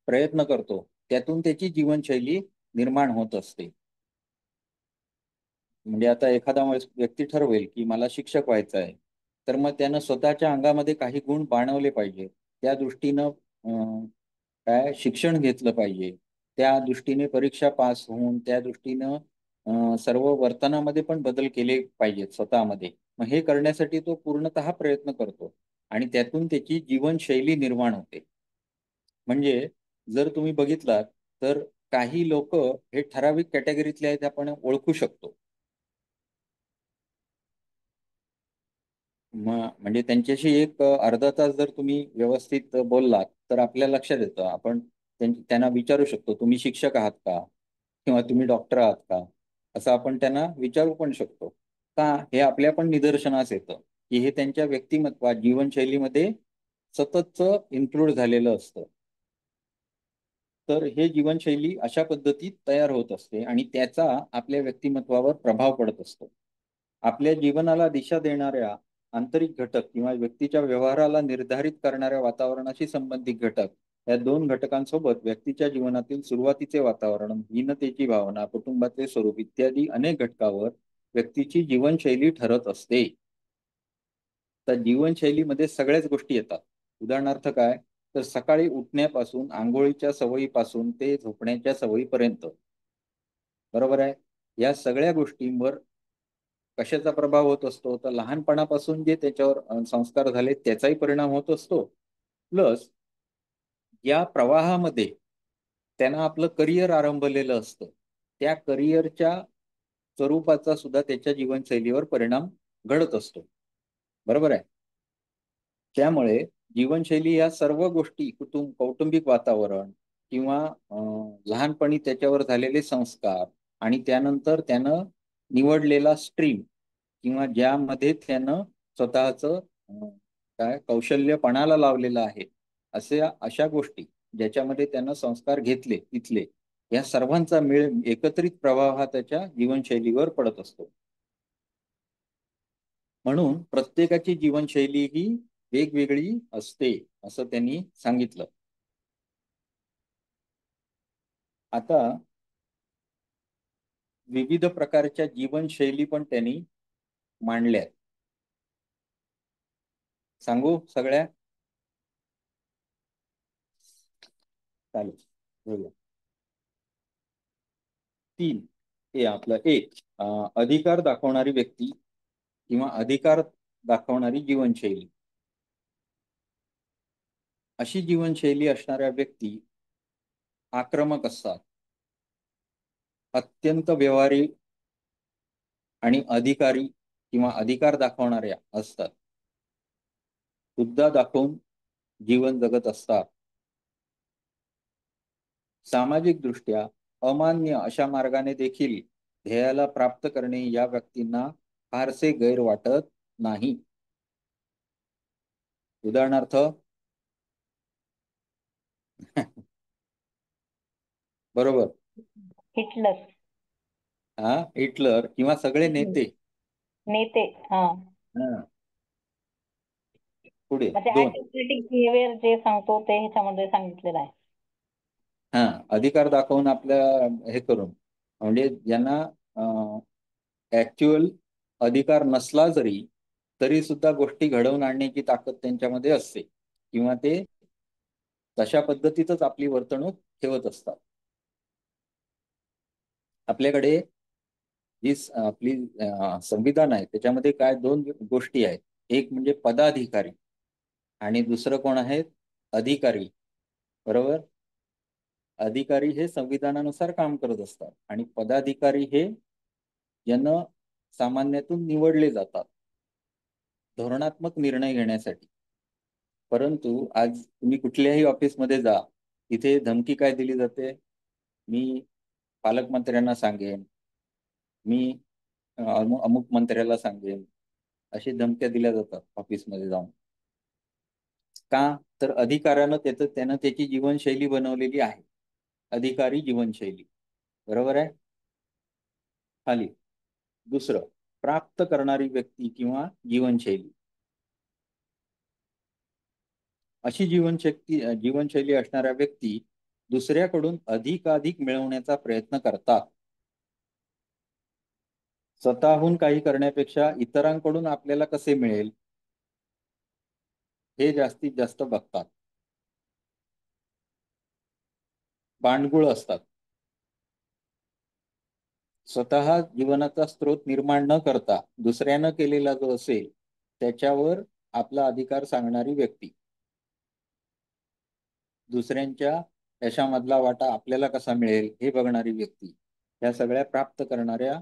प्रयत्न करतो, त्यातून त्याची जीवनशैली निर्माण होत असते. म्हणजे आता एखादा व्यक्ती ठरवेल की मला शिक्षक व्हायचं आहे, तर मग त्यानं स्वतःच्या अंगामध्ये काही गुण बाणवले पाहिजे. त्या दृष्टीनं काय शिक्षण घेतलं पाहिजे. त्या दृष्टीने परीक्षा पास होऊन त्या दृष्टीनं सर्व वर्तनामध्ये पण बदल केले पाहिजेत स्वतःमध्ये. मग हे करण्यासाठी तो पूर्णतः प्रयत्न करतो आणि त्यातून त्याची जीवनशैली निर्माण होते. म्हणजे जर तुम्ही बघितलात तर काही लोक हे ठराविक कॅटेगरीतले आहेत, आपण ओळखू शकतो. म्हणजे त्यांच्याशी एक अर्धा तास जर तुम्ही व्यवस्थित बोललात तर आपल्या लक्षात येतं. आपण त्यांना विचारू शकतो, तुम्ही शिक्षक आहात का किंवा तुम्ही डॉक्टर आहात का, असं आपण त्यांना विचारू पण शकतो. का हे आपल्या पण निदर्शनास येतं की हे त्यांच्या व्यक्तिमत्वात जीवनशैलीमध्ये सततच इन्क्लूड झालेलं असतं. तर हे जीवनशैली अशा पद्धतीत तयार होत असते आणि त्याचा आपल्या व्यक्तिमत्वावर प्रभाव पडत असतो. आपल्या जीवनाला दिशा देणाऱ्या आंतरिक घटक किंवा व्यक्तीच्या व्यवहाराला निर्धारित करणाऱ्या वातावरणाशी संबंधित घटक या दोन घटकांसोबत व्यक्तीच्या जीवनातील सुरुवातीचे वातावरण, हीनतेची भावना, कुटुंबाचे स्वरूप इत्यादी अनेक घटकावर व्यक्तीची जीवनशैली ठरत असते. तर जीवनशैलीमध्ये सगळ्याच गोष्टी येतात. उदाहरणार्थ काय, तर सकाळी उठण्यापासून आंघोळीच्या सवयीपासून ते झोपण्याच्या सवयीपर्यंत. बरोबर आहे. या सगळ्या गोष्टींवर कशाचा प्रभाव होत असतो? तर लहानपणापासून जे त्याच्यावर संस्कार झाले त्याचाही परिणाम होत असतो. प्लस या प्रवाहामध्ये त्यानं आपलं करिअर आरंभलेलं असतं, त्या करिअरच्या स्वरूपाचा सुद्धा त्याच्या जीवनशैलीवर परिणाम घडत असतो. बरोबर आहे. त्यामुळे जीवनशैली या सर्व गोष्टी कौटुंबिक वातावरण किंवा लहानपणी त्याच्यावर झालेले संस्कार आणि त्यानंतर त्यानं निवडलेला स्ट्रीम किंवा ज्यामध्ये त्यानं स्वतःचं काय कौशल्य पणाला लावलेलं आहे, अशा गोष्टी ज्याच्यामध्ये त्यानं संस्कार घेतले तिथले, या सर्वांचा मेळ एकत्रित प्रभाव हा त्याच्या जीवनशैलीवर पडत असतो. म्हणून प्रत्येकाची जीवनशैली ही वेगवेगळी असते असं त्यांनी सांगितलं. आता विविध प्रकारच्या जीवनशैली पण त्यांनी मांडल्या. सांगू सगळ्या? चालेल, बघूया. 3 हे आपलं 1 अधिकार दाखवणारी व्यक्ती किंवा अधिकार दाखवणारी जीवनशैली. अशी जीवनशैली असणाऱ्या व्यक्ती आक्रमक असतात, अत्यंत व्यवहारी आणि अधिकारी किंवा अधिकार दाखवणाऱ्या असतात, हुद्दा दाखवून जीवन जगत असतात. सामाजिक दृष्ट्या अमान्य अशा मार्गाने देखील ध्येयाला प्राप्त करणे या व्यक्तींना फारसे गैर वाटत नाही. उदाहरणार्थ बरोबर, हिटलर. हिटलर किंवा सगळे नेते. नेते. हा, पुढे म्हणजे 2 अँटिथेटिक बिहेवियर जे सांगतो ते ह्याच्यामध्ये सांगितलेलं आहे. अधिकार दाखवून आपल्या हे करून, म्हणजे ज्यांना ऍक्च्युअल अधिकार नसला तरी सुद्धा गोष्टी घडवून आणण्याची ताकद त्यांच्यामध्ये असते किंवा ते तशा पद्धतीतच आपली वर्तणूक ठेवत असतात. आपल्याकडे जी आपली संविधान आहे त्याच्यामध्ये काय दोन गोष्टी आहेत. एक म्हणजे पदाधिकारी आणि दुसरं कोण आहेत? अधिकारी. बरोबर. अधिकारी हे संविधानानुसार काम करत असतात आणि पदाधिकारी हे जनसामान्यातून निवडले जातात धोरणात्मक निर्णय घेण्यासाठी. परंतु आज तुम्ही कुठल्याही ऑफिसमध्ये जा, तिथे धमकी काय दिली जाते? मी पालकमंत्र्यांना सांगेन, मी अमुक मंत्र्याला सांगेन, अशी धमक्या दिल्या जातात ऑफिसमध्ये जाऊन. का? तर अधिकाऱ्यानं त्यानं त्याची जीवनशैली बनवलेली आहे, अधिकारी जीवनशैली. बरोबर आहे. खाली दुसरं, प्राप्त करणारी व्यक्ती किंवा जीवनशैली. अशी जीवनशैली असणाऱ्या व्यक्ती दुसऱ्याकडून अधिकाधिक मिळवण्याचा प्रयत्न करतात. स्वतःहून काही करण्यापेक्षा इतरांकडून आपल्याला कसे मिळेल हे जास्तीत जास्त बघतात. बांडगुळ असतात. स्वतः जीवनाचा स्रोत निर्माण न करता दुसऱ्यानं केलेला जो असेल त्याच्यावर आपला अधिकार सांगणारी व्यक्ती, दुसऱ्यांच्या यशामधला वाटा आपल्याला कसा मिळेल हे बघणारी व्यक्ती, या सगळ्या प्राप्त करणाऱ्या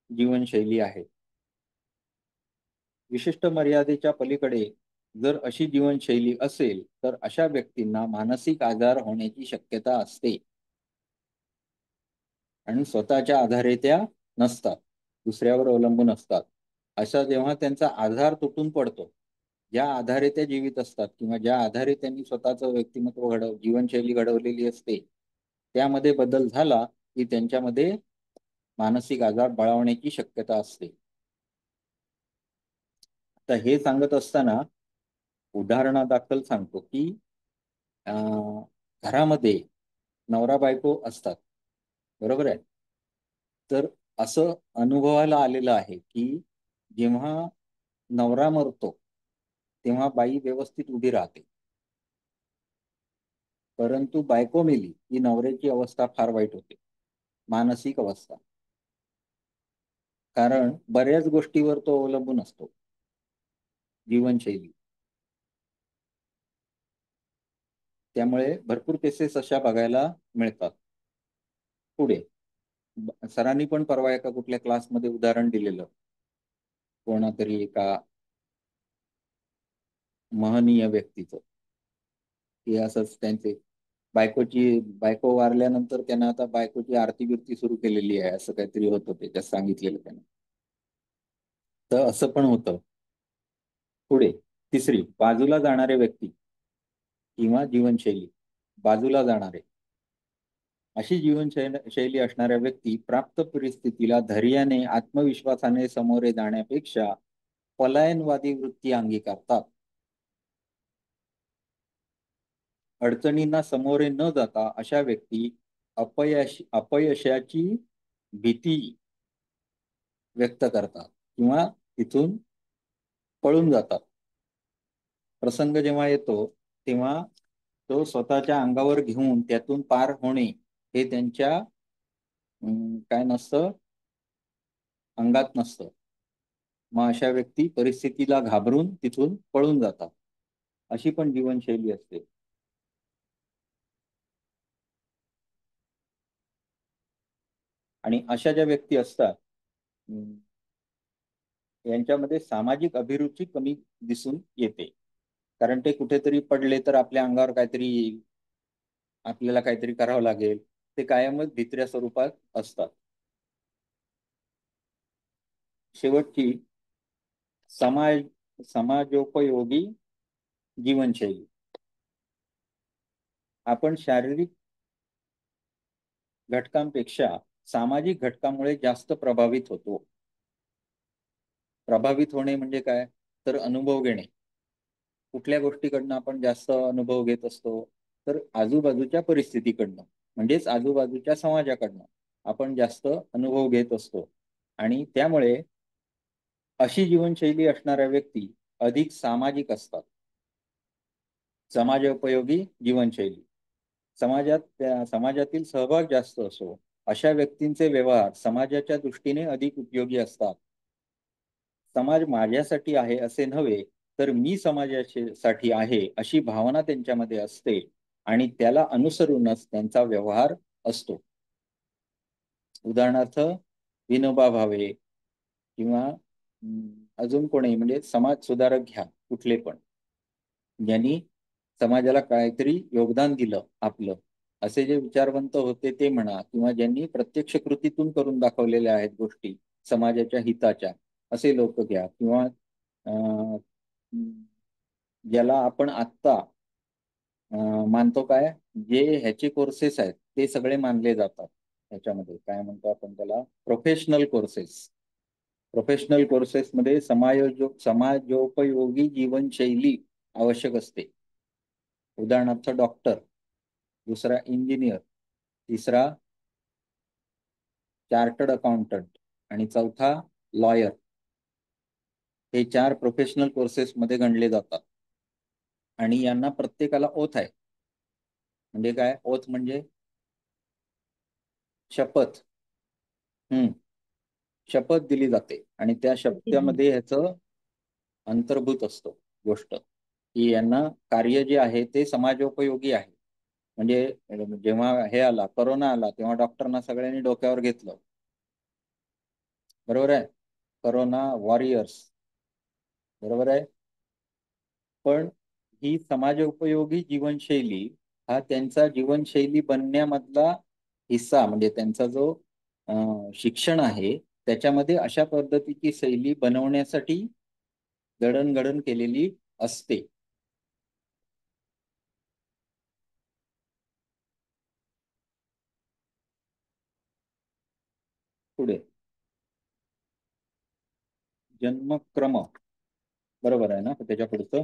जीवनशैली आहे. विशिष्ट मर्यादेच्या पलीकडे जर अशी जीवनशैली असेल तर अशा व्यक्तींना मानसिक आजार होण्याची शक्यता असते आणि स्वतःच्या आधारे त्या नसतात, दुसऱ्यावर अवलंबून असतात. अशा जेव्हा त्यांचा आधार तुटून पडतो, ज्या आधारे त्या जीवित असतात किंवा ज्या आधारे त्यांनी स्वतःचं व्यक्तिमत्व जीवनशैली घडवलेली असते, त्यामध्ये बदल झाला की त्यांच्यामध्ये मानसिक आजार बळावण्याची शक्यता असते. तर हे सांगत असताना उदाहरणादाखल सांगतो की घरामध्ये नवरा बायको असतात. बरोबर आहे. तर असं अनुभवायला आलेलं आहे की जेव्हा नवरा मरतो तेव्हा बाई व्यवस्थित उभी राहते, परंतु बायको मेली की नवऱ्याची अवस्था फार वाईट होते, मानसिक अवस्था. कारण बऱ्याच गोष्टीवर तो अवलंबून असतो, जीवनशैली. त्यामुळे भरपूर केसेस अशा बघायला मिळतात. पुढे सरांनी पण परवा एका कुठल्या क्लासमध्ये उदाहरण दिलेलं, कोणातरी एका महनीय व्यक्तीचं, की असंच त्यांचे बायको वारल्यानंतर त्यांना आता बायकोची आरती बिरती सुरू केलेली आहे, असं काहीतरी होतं त्याच्यात सांगितलेलं त्यानं. तर असं पण होतं. पुढे तिसरी, बाजूला जाणारे व्यक्ती किंवा जीवनशैली. बाजूला जाणारे, अशी जीवनशैली असणाऱ्या व्यक्ती प्राप्त परिस्थितीला धैर्याने आत्मविश्वासाने सामोरे जाण्यापेक्षा पलायनवादी वृत्ती अंगीकारतात. अडचणींना समोरे न जाता अशा व्यक्ती अपयशाची भीती व्यक्त करतात किंवा तिथून पळून जातात. प्रसंग जेव्हा येतो तेव्हा तो स्वतःच्या अंगावर घेऊन त्यातून पार होणे हे त्यांच्या काय नसतं, अंगात नसतं. मग अशा व्यक्ती परिस्थितीला घाबरून तिथून पळून जातात. अशी पण जीवनशैली असते. आणि अशा ज्या व्यक्ती असतात यांच्यामध्ये सामाजिक अभिरुची कमी दिसून येते, कारण ते कुठेतरी पडले तर आपल्या अंगावर काहीतरी येईल, आपल्याला काहीतरी करावं लागेल, ते कायमच भित्र्या स्वरूपात असतात. शेवटची समाजोपयोगी जीवनशैली. आपण शारीरिक घटकांपेक्षा सामाजिक घटकामुळे जास्त प्रभावित होतो. प्रभावित होणे म्हणजे काय? तर अनुभव घेणे. कुठल्या गोष्टीकडनं आपण जास्त अनुभव घेत असतो? तर आजूबाजूच्या परिस्थितीकडनं, म्हणजेच आजूबाजूच्या समाजाकडनं आपण जास्त अनुभव घेत असतो आणि त्यामुळे अशी जीवनशैली असणाऱ्या व्यक्ती अधिक सामाजिक असतात. समाजोपयोगी जीवनशैली समाजातील सहभाग जास्त असो अशा व्यक्तींचे व्यवहार समाजाच्या दृष्टीने अधिक उपयोगी असतात. समाज माझ्यासाठी आहे असे नव्हे तर मी समाजासाठी आहे अशी भावना त्यांच्यामध्ये असते आणि त्याला अनुसरूनच त्यांचा व्यवहार असतो. उदाहरणार्थ विनोबा भावे किंवा अजून कोणी म्हणजे समाज सुधारक घ्या कुठले पण, ज्यांनी समाजाला काहीतरी योगदान दिलं आपलं असे जे विचारवंत होते ते म्हणा, किंवा ज्यांनी प्रत्यक्ष कृतीतून करून दाखवलेल्या आहेत गोष्टी समाजाच्या हिताच्या, असे लोक घ्या. किंवा ज्याला आपण आत्ता मानतो काय, जे ह्याचे कोर्सेस आहेत ते सगळे मानले जातात. ह्याच्यामध्ये काय म्हणतो आपण त्याला, प्रोफेशनल कोर्सेस मध्ये समाजोपयोगी जीवनशैली आवश्यक असते. उदाहरणार्थ डॉक्टर, दुसरा इंजिनियर, तिसरा चार्टर्ड अकाउंटंट आणि चौथा लॉयर. हे 4 प्रोफेशनल कोर्सेस मध्ये गणले जातात आणि यांना प्रत्येकाला ओथ आहे. म्हणजे काय, ओथ म्हणजे शपथ. शपथ दिली जाते आणि त्या शपथेमध्ये ह्याचं अंतर्भूत असतो गोष्ट की यांना कार्य जे आहे ते समाजोपयोगी आहे. म्हणजे जेव्हा हे आला, कोरोना आला, तेव्हा डॉक्टरना सगळ्यांनी डोक्यावर घेतलं, बरोबर आहे, कोरोना वॉरियर्स, बरोबर आहे. पण ही समाजोपयोगी जीवनशैली हा त्यांचा जीवनशैली बनण्यामधला हिस्सा, म्हणजे त्यांचा जो शिक्षण आहे त्याच्यामध्ये अशा पद्धतीची शैली बनवण्यासाठी जडणघडण केलेली असते. पुढे जन्मक्रम, बरोबर आहे ना त्याच्या पुढचं.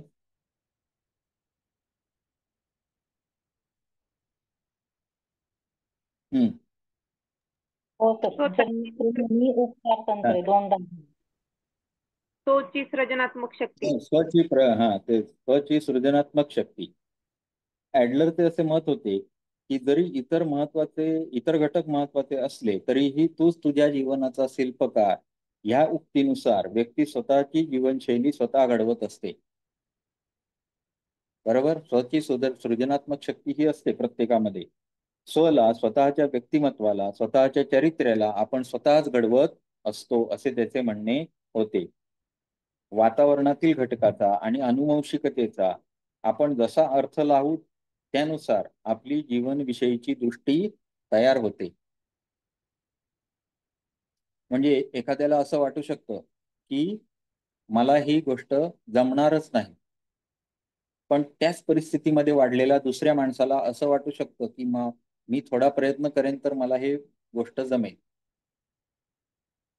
हो सर, जन्मक्रम उपचार तंत्र दोनदा. सोची सृजनात्मक शक्ती. स्वची सृजनात्मक शक्ती. ॲडलरचे असे मत होते की जरी इतर घटक महत्वाचे असले तरीही तूच तुझ्या जीवनाचा शिल्पकार, ह्या उक्तीनुसार व्यक्ती स्वतःची जीवनशैली स्वतः घडवत असते. बरोबर, स्वची सृजनात्मक शक्ती ही असते प्रत्येकामध्ये. स्वला, स्वतःच्या व्यक्तिमत्वाला, स्वतःच्या चरित्र्याला आपण स्वतःच घडवत असतो असे त्याचे म्हणणे होते. वातावरणातील घटकाचा आणि अनुवंशिकतेचा आपण जसा अर्थ लावू त्यानुसार आपली जीवनविषयीची दृष्टी तयार होते. म्हणजे एखाद्याला असं वाटू शकतं की मला ही गोष्ट जमणारच नाही, पण त्याच परिस्थितीमध्ये वाढलेल्या दुसऱ्या माणसाला असं वाटू शकतं की मी थोडा प्रयत्न करेन तर मला हे गोष्ट जमेल.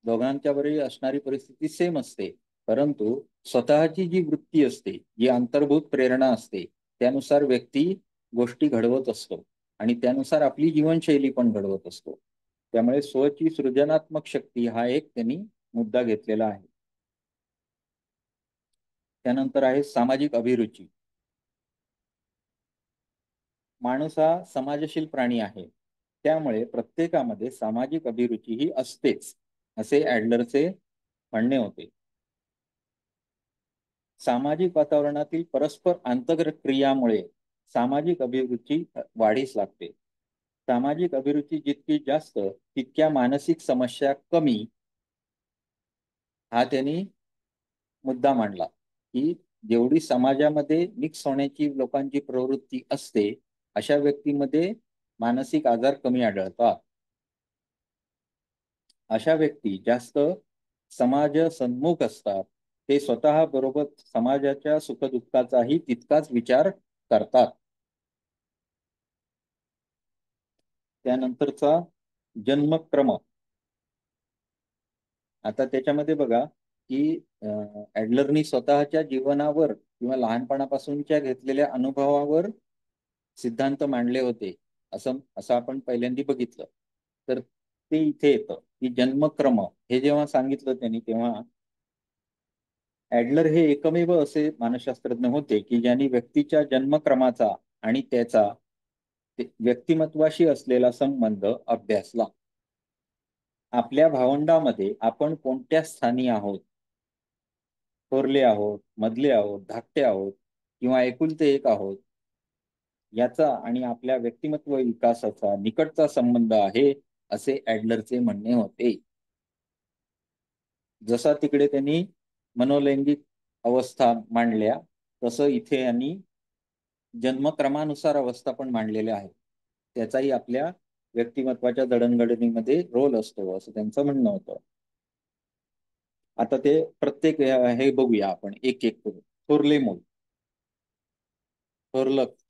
दोघांच्या बरोबर असणारी परिस्थिती सेम असते, परंतु स्वतःची जी वृत्ती असते, जी अंतर्भूत प्रेरणा असते, त्यानुसार व्यक्ती गोष्टी घडवत असतो आणि त्यानुसार आपली जीवनशैली पण घडवत असतो. त्यामुळे स्वची सृजनात्मक शक्ती हा एक त्यांनी मुद्दा घेतलेला आहे. त्यानंतर आहे सामाजिक अभिरुची. माणूस हा समाजशील प्राणी आहे, त्यामुळे प्रत्येकामध्ये सामाजिक अभिरुची ही असतेच असे ॲडलरचे म्हणणे होते. सामाजिक वातावरणातील परस्पर आंतरक्रियामुळे सामाजिक अभिरुची वाढीस लागते. सामाजिक अभिरुची जितकी जास्त तितक्या मानसिक समस्या कमी, हा त्यांनी मुद्दा मांडला की जेवढी समाजामध्ये मिक्स होण्याची लोकांची प्रवृत्ती असते अशा व्यक्तीमध्ये मानसिक आजार कमी आढळतात. अशा व्यक्ती जास्त समाज सन्मुख असतात. ते स्वतः बरोबर समाजाच्या सुखदुःखाचाही तितकाच विचार करतात. त्यानंतरचा जन्मक्रम. आता त्याच्यामध्ये बघा की ॲडलरनी स्वतःच्या जीवनावर किंवा लहानपणापासूनच्या घेतलेल्या अनुभवावर सिद्धांत मांडले होते, असं आपण पहिल्यांदा बघितलं. तर ते इथे येतं की जन्मक्रम हे जेव्हा सांगितलं त्यांनी, तेव्हा ऍडलर हे एकमेव असे मानसशास्त्रज्ञ होते की ज्यांनी व्यक्तीच्या जन्मक्रमाचा आणि त्याचा व्यक्तिमत्वाशी असलेला संबंध अभ्यासला. आपल्या भावंडामध्ये आपण कोणत्या स्थानी आहोत, थोरले आहोत, मधले आहोत, धाकटे आहोत किंवा एकुलते एक आहोत, याचा आणि आपल्या व्यक्तिमत्व विकासाचा निकटचा संबंध आहे असे ऍडलरचे म्हणणे होते. जसा तिकडे त्यांनी मनोलैंगिक अवस्था मांडल्या, तसं इथे यांनी जन्मक्रमानुसार अवस्था पण मांडलेल्या आहेत. त्याचाही आपल्या व्यक्तिमत्वाच्या जडणघडणीमध्ये रोल असतो असं त्यांचं म्हणणं होतं. आता ते प्रत्येक हे बघूया आपण एक एक करून. थोरले मूल,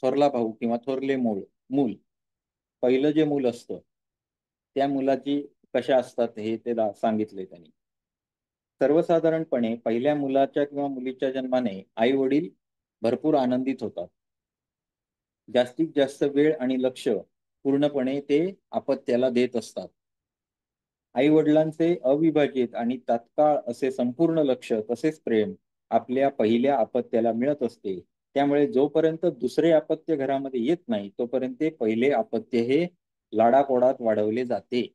थोरला भाऊ किंवा थोरले मूल, पहिलं जे मूल असतं त्या मुलाची कशा असतात हे ते सांगितले त्यांनी. सर्वसाधारणपणे पहिल्या मुलाच्या किंवा मुलीच्या जन्माने आई वडील भरपूर आनंदित होतात. जास्तीत जास्त वेळ आणि लक्ष पूर्णपणे ते अपत्याला देत असतात. आई वडिलांचे अविभाजित आणि तात्काळ असे संपूर्ण लक्ष तसेच प्रेम आपल्या पहिल्या अपत्याला मिळत असते. त्यामुळे जोपर्यंत दुसरे अपत्य घरामध्ये येत नाही तोपर्यंत ते पहिले अपत्य हे लाडाकोडात वाढवले जाते.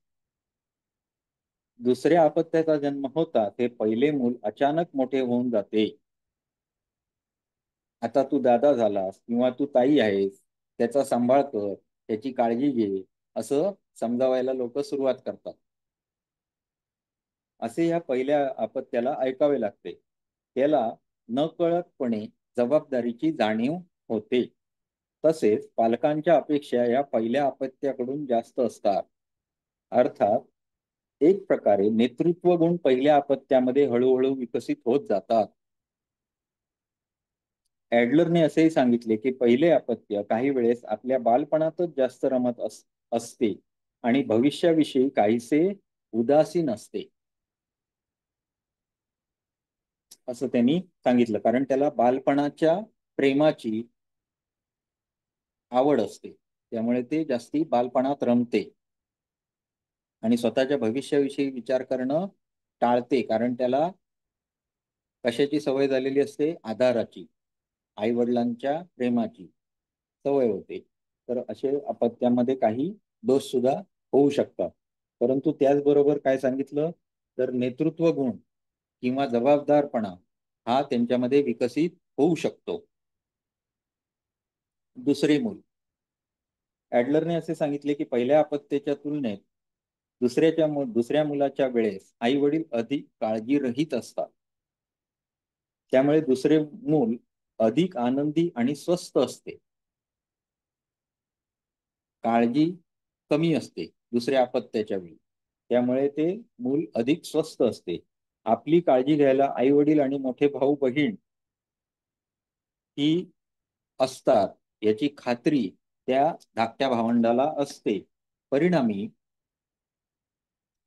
दुसऱ्या अपत्याचा जन्म होता ते पहिले मूल अचानक मोठे होऊन जाते. आता तू दादा झालास किंवा तू ताई आहेस, त्याचा सांभाळ कर, त्याची काळजी घे असं समजावायला लोक सुरुवात करतात. असे या पहिल्या अपत्याला ऐकावे लागते. त्याला नकळतपणे जबाबदारीची जाणीव होते. तसेच पालकांच्या अपेक्षा या पहिल्या अपत्याकडून जास्त असतात. अर्थात एक प्रकारे नेतृत्व गुण पहिल्या अपत्यामध्ये हळूहळू विकसित होत जातात. ऍडलरने असेही सांगितले की पहिले अपत्य काही वेळेस आपल्या बालपणातच जास्त रमत असते आणि भविष्याविषयी काहीसे उदासीन असते असं त्यांनी सांगितलं. कारण त्याला बालपणाच्या प्रेमाची आवड असते, त्यामुळे ते जास्ती बालपणात रमते आणि स्वतःच्या भविष्याविषयी विचार करणं टाळते. कारण त्याला कशाची सवय झालेली असते? आधाराची, आई वडिलांच्या प्रेमाची सवय होते. तर असे अपत्यामध्ये काही दोष सुद्धा होऊ शकतात. परंतु त्याचबरोबर काय सांगितलं तर नेतृत्व गुण किंवा जबाबदारपणा हा त्यांच्यामध्ये विकसित होऊ शकतो. दुसरे मूल, ऍडलरने असे सांगितले की पहिल्या अपत्याच्या तुलनेत दुसऱ्या मुलाच्या वेळेस आई वडील अधिक काळजीरहित असतात. त्यामुळे दुसरे मूल अधिक आनंदी आणि स्वस्थ असते. काळजी कमी असते दुसऱ्या अपत्याच्या वेळी, त्यामुळे ते मूल अधिक स्वस्थ असते. आपली काळजी घ्यायला आई वडील आणि मोठे भाऊ बहीण ही असतात याची खात्री त्या धाकट्या भावंडाला असते. परिणामी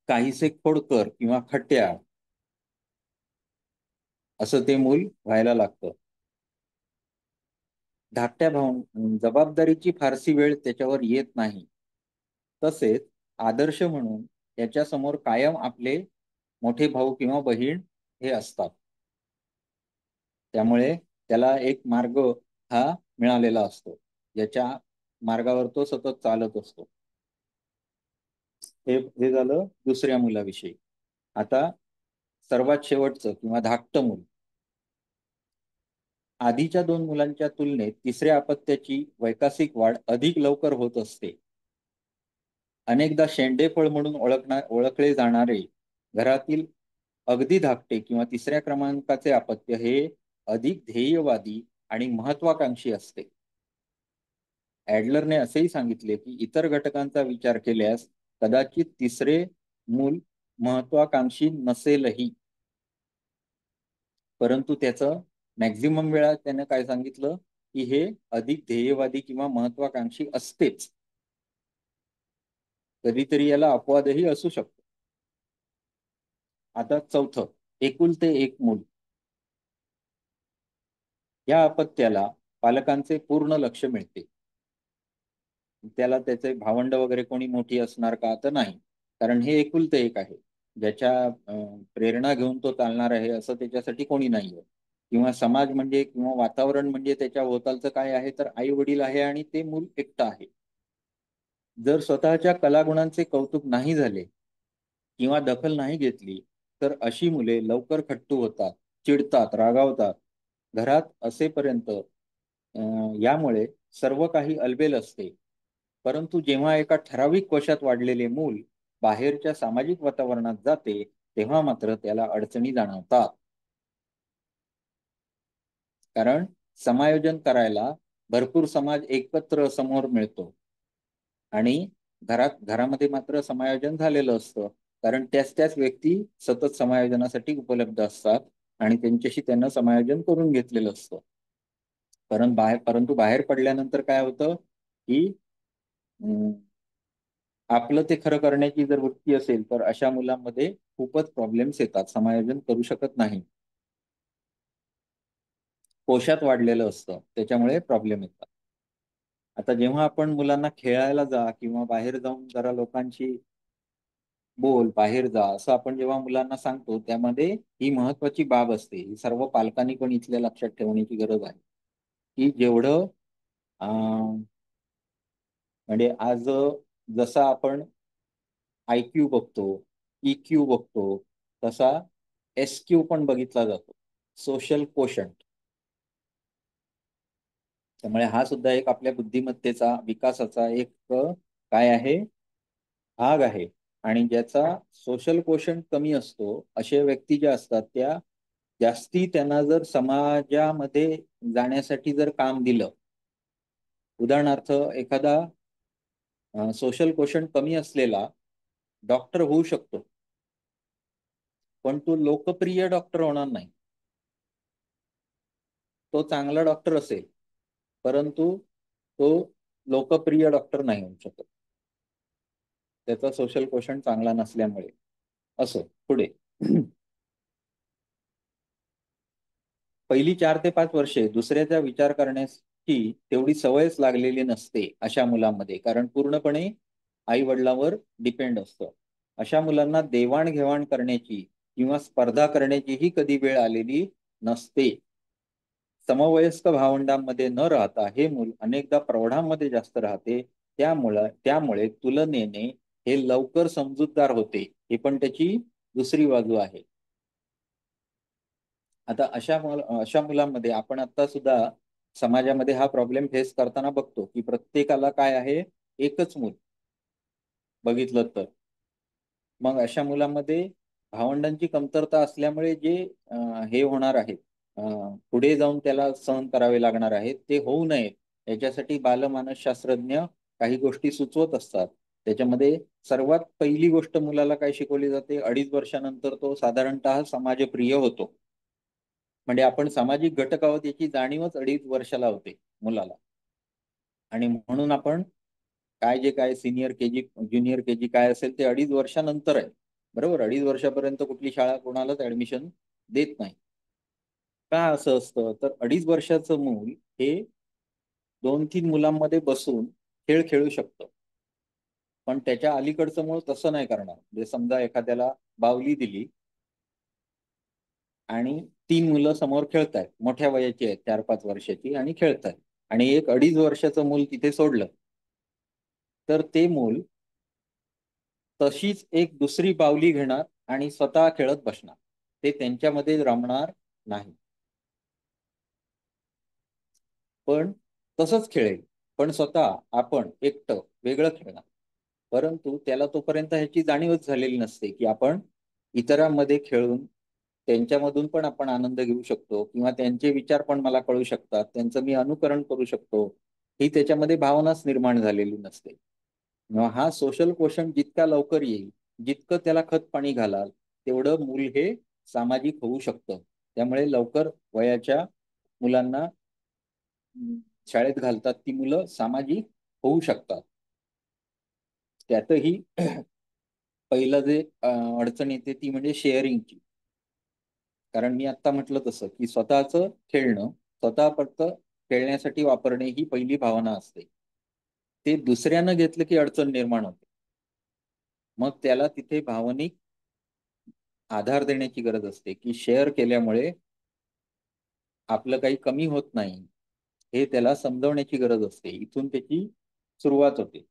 काहीसे खोडकर किंवा खट्याळ असं ते मूल व्हायला लागतं. धाकट्या जबाबदारीची फारसी वेळ त्याच्यावर येत नाही. तसेच आदर्श म्हणून त्याच्या समोर कायम आपले मोठे भाऊ किंवा बहीण हे असतात. त्यामुळे त्याला एक मार्ग हा मिळालेला असतो, ज्याच्या मार्गावर तो सतत चालत असतो. हे झालं दुसऱ्या मुलाविषयी. आता सर्वात शेवटचं किंवा धाकटं मूल. आधीच्या दोन मुलांच्या तुलनेत तिसऱ्या अपत्याची वैकासिक वाढ अधिक लवकर होत असते. अनेकदा शेंडेफळ म्हणून ओळखले जाणारे घरातील अगदी धाकटे किंवा तिसऱ्या क्रमांकाचे अपत्य हे अधिक ध्येयवादी आणि महत्वाकांक्षी असते. ऍडलरने असेही सांगितले की इतर घटकांचा विचार केल्यास कदाचित तिसरे मूल महत्वाकांक्षी नसेलही, परंतु त्याचं मॅक्झिमम वेळा त्याने काय सांगितलं की हे अधिक ध्येयवादी किंवा महत्वाकांक्षी असतेच. कधीतरी याला अपवादही असू शकतो. आता चौथं, एकुलते एक मूल. या अपत्याला पालकांचे पूर्ण लक्ष मिळते. त्याला त्याचे भावंड वगैरे कोणी मोठी असणार का तर नाही. कारण हे एकुलतं एक आहे, ज्याच्या प्रेरणा घेऊन तो चालणार आहे असं त्याच्यासाठी कोणी नाहीये. किंवा समाज म्हणजे किंवा वातावरण म्हणजे त्याच्या भोवतालचं काय आहे, तर आई वडील आहे आणि ते मूल एकटं आहे. जर स्वतःच्या कलागुणांचे कौतुक नाही झाले किंवा दखल नाही घेतली, तर अशी मुले लवकर खट्टू होतात, चिडतात, रागावतात. घरात असेपर्यंत यामुळे सर्व काही अलबेल असते. परंतु जेव्हा एका ठराविक कोशात वाढलेले मूल बाहेरच्या सामाजिक वातावरणात जाते, तेव्हा मात्र त्याला अडचणी जाणवतात. कारण समायोजन करायला भरपूर समाज एकत्र समोर मिळतो आणि घरामध्ये मात्र समायोजन झालेलं असतं. कारण त्याच व्यक्ती सतत समायोजनासाठी उपलब्ध असतात आणि त्यांच्याशी त्यांना समायोजन करून घेतलेलं असतं. परंतु बाहेर पडल्यानंतर काय होतं की आपलं ते खरं करण्याची जर वृत्ती असेल, तर अशा मुलांमध्ये खूपच प्रॉब्लेम्स येतात, समायोजन करू शकत नाही. कोशात वाढलेलं असतं, त्याच्यामुळे प्रॉब्लेम येतात. आता जेव्हा आपण मुलांना खेळायला जा किंवा बाहेर जाऊन जरा लोकांशी बोल, बाहेर जा, असं आपण जेव्हा मुलांना सांगतो, त्यामध्ये ही महत्वाची बाब असते. ही सर्व पालकांनी पण इथल्या लक्षात ठेवण्याची गरज आहे की जेवढं म्हणजे आज जसा आपण IQ बघतो, EQ बघतो, तसा SQ पण बघितला जातो, सोशल कोशंट. त्यामुळे हा सुद्धा एक आपल्या बुद्धिमत्तेचा विकासाचा एक काय आहे, भाग आहे. आणि ज्याचा सोशल कोशंट कमी असतो, अशा व्यक्ती ज्या असतात त्या जास्ती त्यांना जर समाजामध्ये जाण्यासाठी जर काम दिलं, उदाहरणार्थ एखादा सोशल कोशंट कमी असलेला डॉक्टर होऊ शकतो, पण तो लोकप्रिय डॉक्टर होणार नाही. तो चांगला डॉक्टर असेल, परंतु तो लोकप्रिय डॉक्टर नाही होऊ शकत, त्याचा सोशल कोशंट चांगला नसल्यामुळे. असो, पुढे. पहिली 4 ते 5 वर्षे दुसऱ्याचा विचार करण्याची तेवढी सवयच लागलेली नसते अशा मुलांमध्ये, कारण पूर्णपणे आई वडिलांवर डिपेंड असतं. अशा मुलांना देवाणघेवाण करण्याची किंवा स्पर्धा करण्याचीही कधी वेळ आलेली नसते. समवयस्क भावंडांमध्ये न राहता हे मूल अनेकदा प्रौढांमध्ये जास्त राहते. त्यामुळे तुलनेने हे लवकर समजूतदार होते. ही पण त्याची दुसरी बाजू आहे. आता अशा मुलांमध्ये आपण आता सुद्धा समाजामध्ये हा प्रॉब्लेम फेस करताना बघतो की प्रत्येकाला काय आहे, एकच मूल बघितलं तर. मग अशा मुलांमध्ये भावंडांची कमतरता असल्यामुळे जे हे होणार आहे, पुढे जाऊन त्याला सहन करावे लागणार आहेत, ते होऊ नये याच्यासाठी बालमानसशास्त्रज्ञ काही गोष्टी सुचवत असतात. त्याच्यामध्ये सर्वात पहिली गोष्ट मुलाला काय शिकवली जाते, 2.5 वर्षानंतर तो साधारणतः समाजप्रिय होतो. म्हणजे आपण सामाजिक घटक आहोत याची जाणीवच 2.5 वर्षाला होते मुलाला. आणि म्हणून आपण काय सिनियर केजी, ज्युनियर केजी काय असेल ते 2.5 वर्षानंतर आहे. बरोबर, 2.5 वर्षापर्यंत कुठली शाळा कोणालाच ऍडमिशन देत नाही. का असं असतं, तर 2.5 वर्षाचं मूल हे 2-3 मुलांमध्ये बसून खेळ खेळू शकतं, पण त्याच्या अलीकडचं मूल तसं नाही करणार. म्हणजे समजा एखाद्याला बाहुली दिली आणि 3 मुलं समोर खेळतायत, मोठ्या वयाची आहेत, 4-5 वर्षाची, आणि खेळतायत, आणि एक 2.5 वर्षाचं मूल तिथे सोडलं, तर ते मूल तशीच एक दुसरी बाहुली घेणार आणि स्वतः खेळत बसणार. ते त्यांच्यामध्ये रमणार नाही. पण तसंच खेळेल, पण स्वतः आपण एकटं वेगळं खेळणार. परंतु त्याला तोपर्यंत ह्याची जाणीवच झालेली नसते की आपण इतरांमध्ये खेळून त्यांच्यामधून पण आपण आनंद घेऊ शकतो किंवा त्यांचे विचार पण मला कळू शकतात, त्यांचं मी अनुकरण करू शकतो. ही त्याच्यामध्ये भावनाच निर्माण झालेली नसते. हा सोशल क्वोशंट जितका लवकर येईल, जितकं त्याला खत पाणी घालाल, तेवढं मूल हे सामाजिक होऊ शकतं. त्यामुळे लवकर वयाच्या मुलांना शाळेत घालतात ती मुलं सामाजिक होऊ शकतात. त्यातही पहिलं जे अडचण येते ती म्हणजे शेअरिंगची. कारण मी आता म्हटलं तसं की स्वतःचं खेळणं, स्वतः फक्त खेळण्यासाठी वापरणे ही पहिली भावना असते. ते दुसऱ्यानं घेतलं की अडचण निर्माण होते. मग त्याला तिथे भावनिक आधार देण्याची गरज असते की शेअर केल्यामुळे आपलं काही कमी होत नाही, हे त्याला समजवण्याची गरज असते. इथून त्याची सुरुवात होते.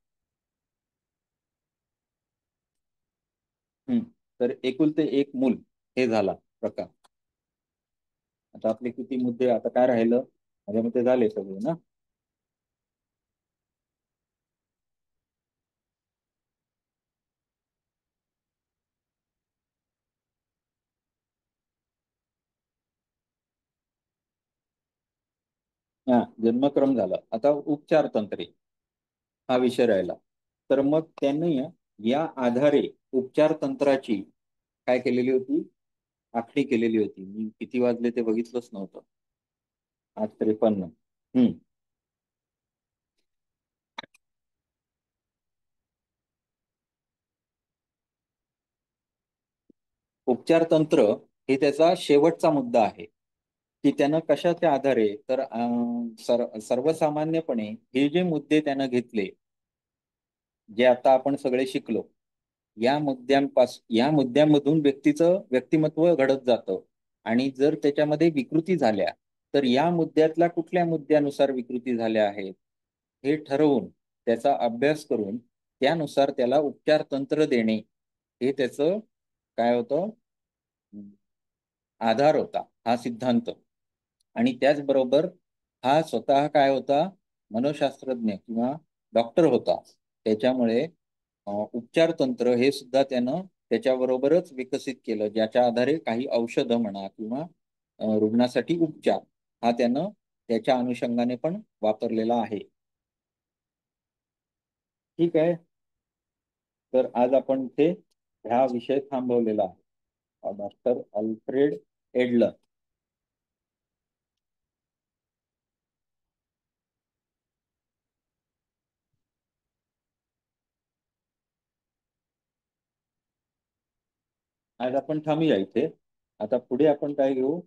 तर एकुलते एक मूल हे झाला प्रकार. आता आपले किती मुद्दे, आता काय राहिलं माझ्या मते झाले सगळे ना. हा, जन्मक्रम झाला. आता उपचार तंत्रे हा विषय राहिला. तर मग त्यांनी या आधारे उपचार तंत्राची काय केलेली होती, आखणी केलेली होती. मी किती वाजले ते बघितलंच नव्हतं. 8:53. उपचार तंत्र हे त्याचा शेवटचा मुद्दा आहे की त्यानं कशाच्या आधारे, तर सर्वसामान्यपणे हे जे मुद्दे त्यानं घेतले, जे आता आपण सगळे शिकलो, या मुद्द्यामधून व्यक्तीचं व्यक्तिमत्व घडत जातं. आणि जर त्याच्यामध्ये विकृती झाल्या तर या मुद्द्यातल्या कुठल्या मुद्द्यानुसार विकृती झाल्या आहेत हे ठरवून त्याचा अभ्यास करून त्यानुसार त्याला उपचार तंत्र देणे हे त्याचं काय होतं, आधार होता, हा सिद्धांत. आणि त्याचबरोबर हा स्वतः काय होता, मनोशास्त्रज्ञ किंवा डॉक्टर होता. त्याच्यामुळे उपचार तंत्र हे सुद्धा त्यानं त्याच्याबरोबरच विकसित केलं, ज्याच्या आधारे काही औषधं म्हणा किंवा रुग्णासाठी उपचार हा त्यानं त्याच्या अनुषंगाने पण वापरलेला आहे. ठीक आहे. तर आज आपण इथे हा विषय थांबवलेला आहे. Doctor Alfred Adler. आज आपण थांबूया इथे. आता पुढे आपण काय घेऊ,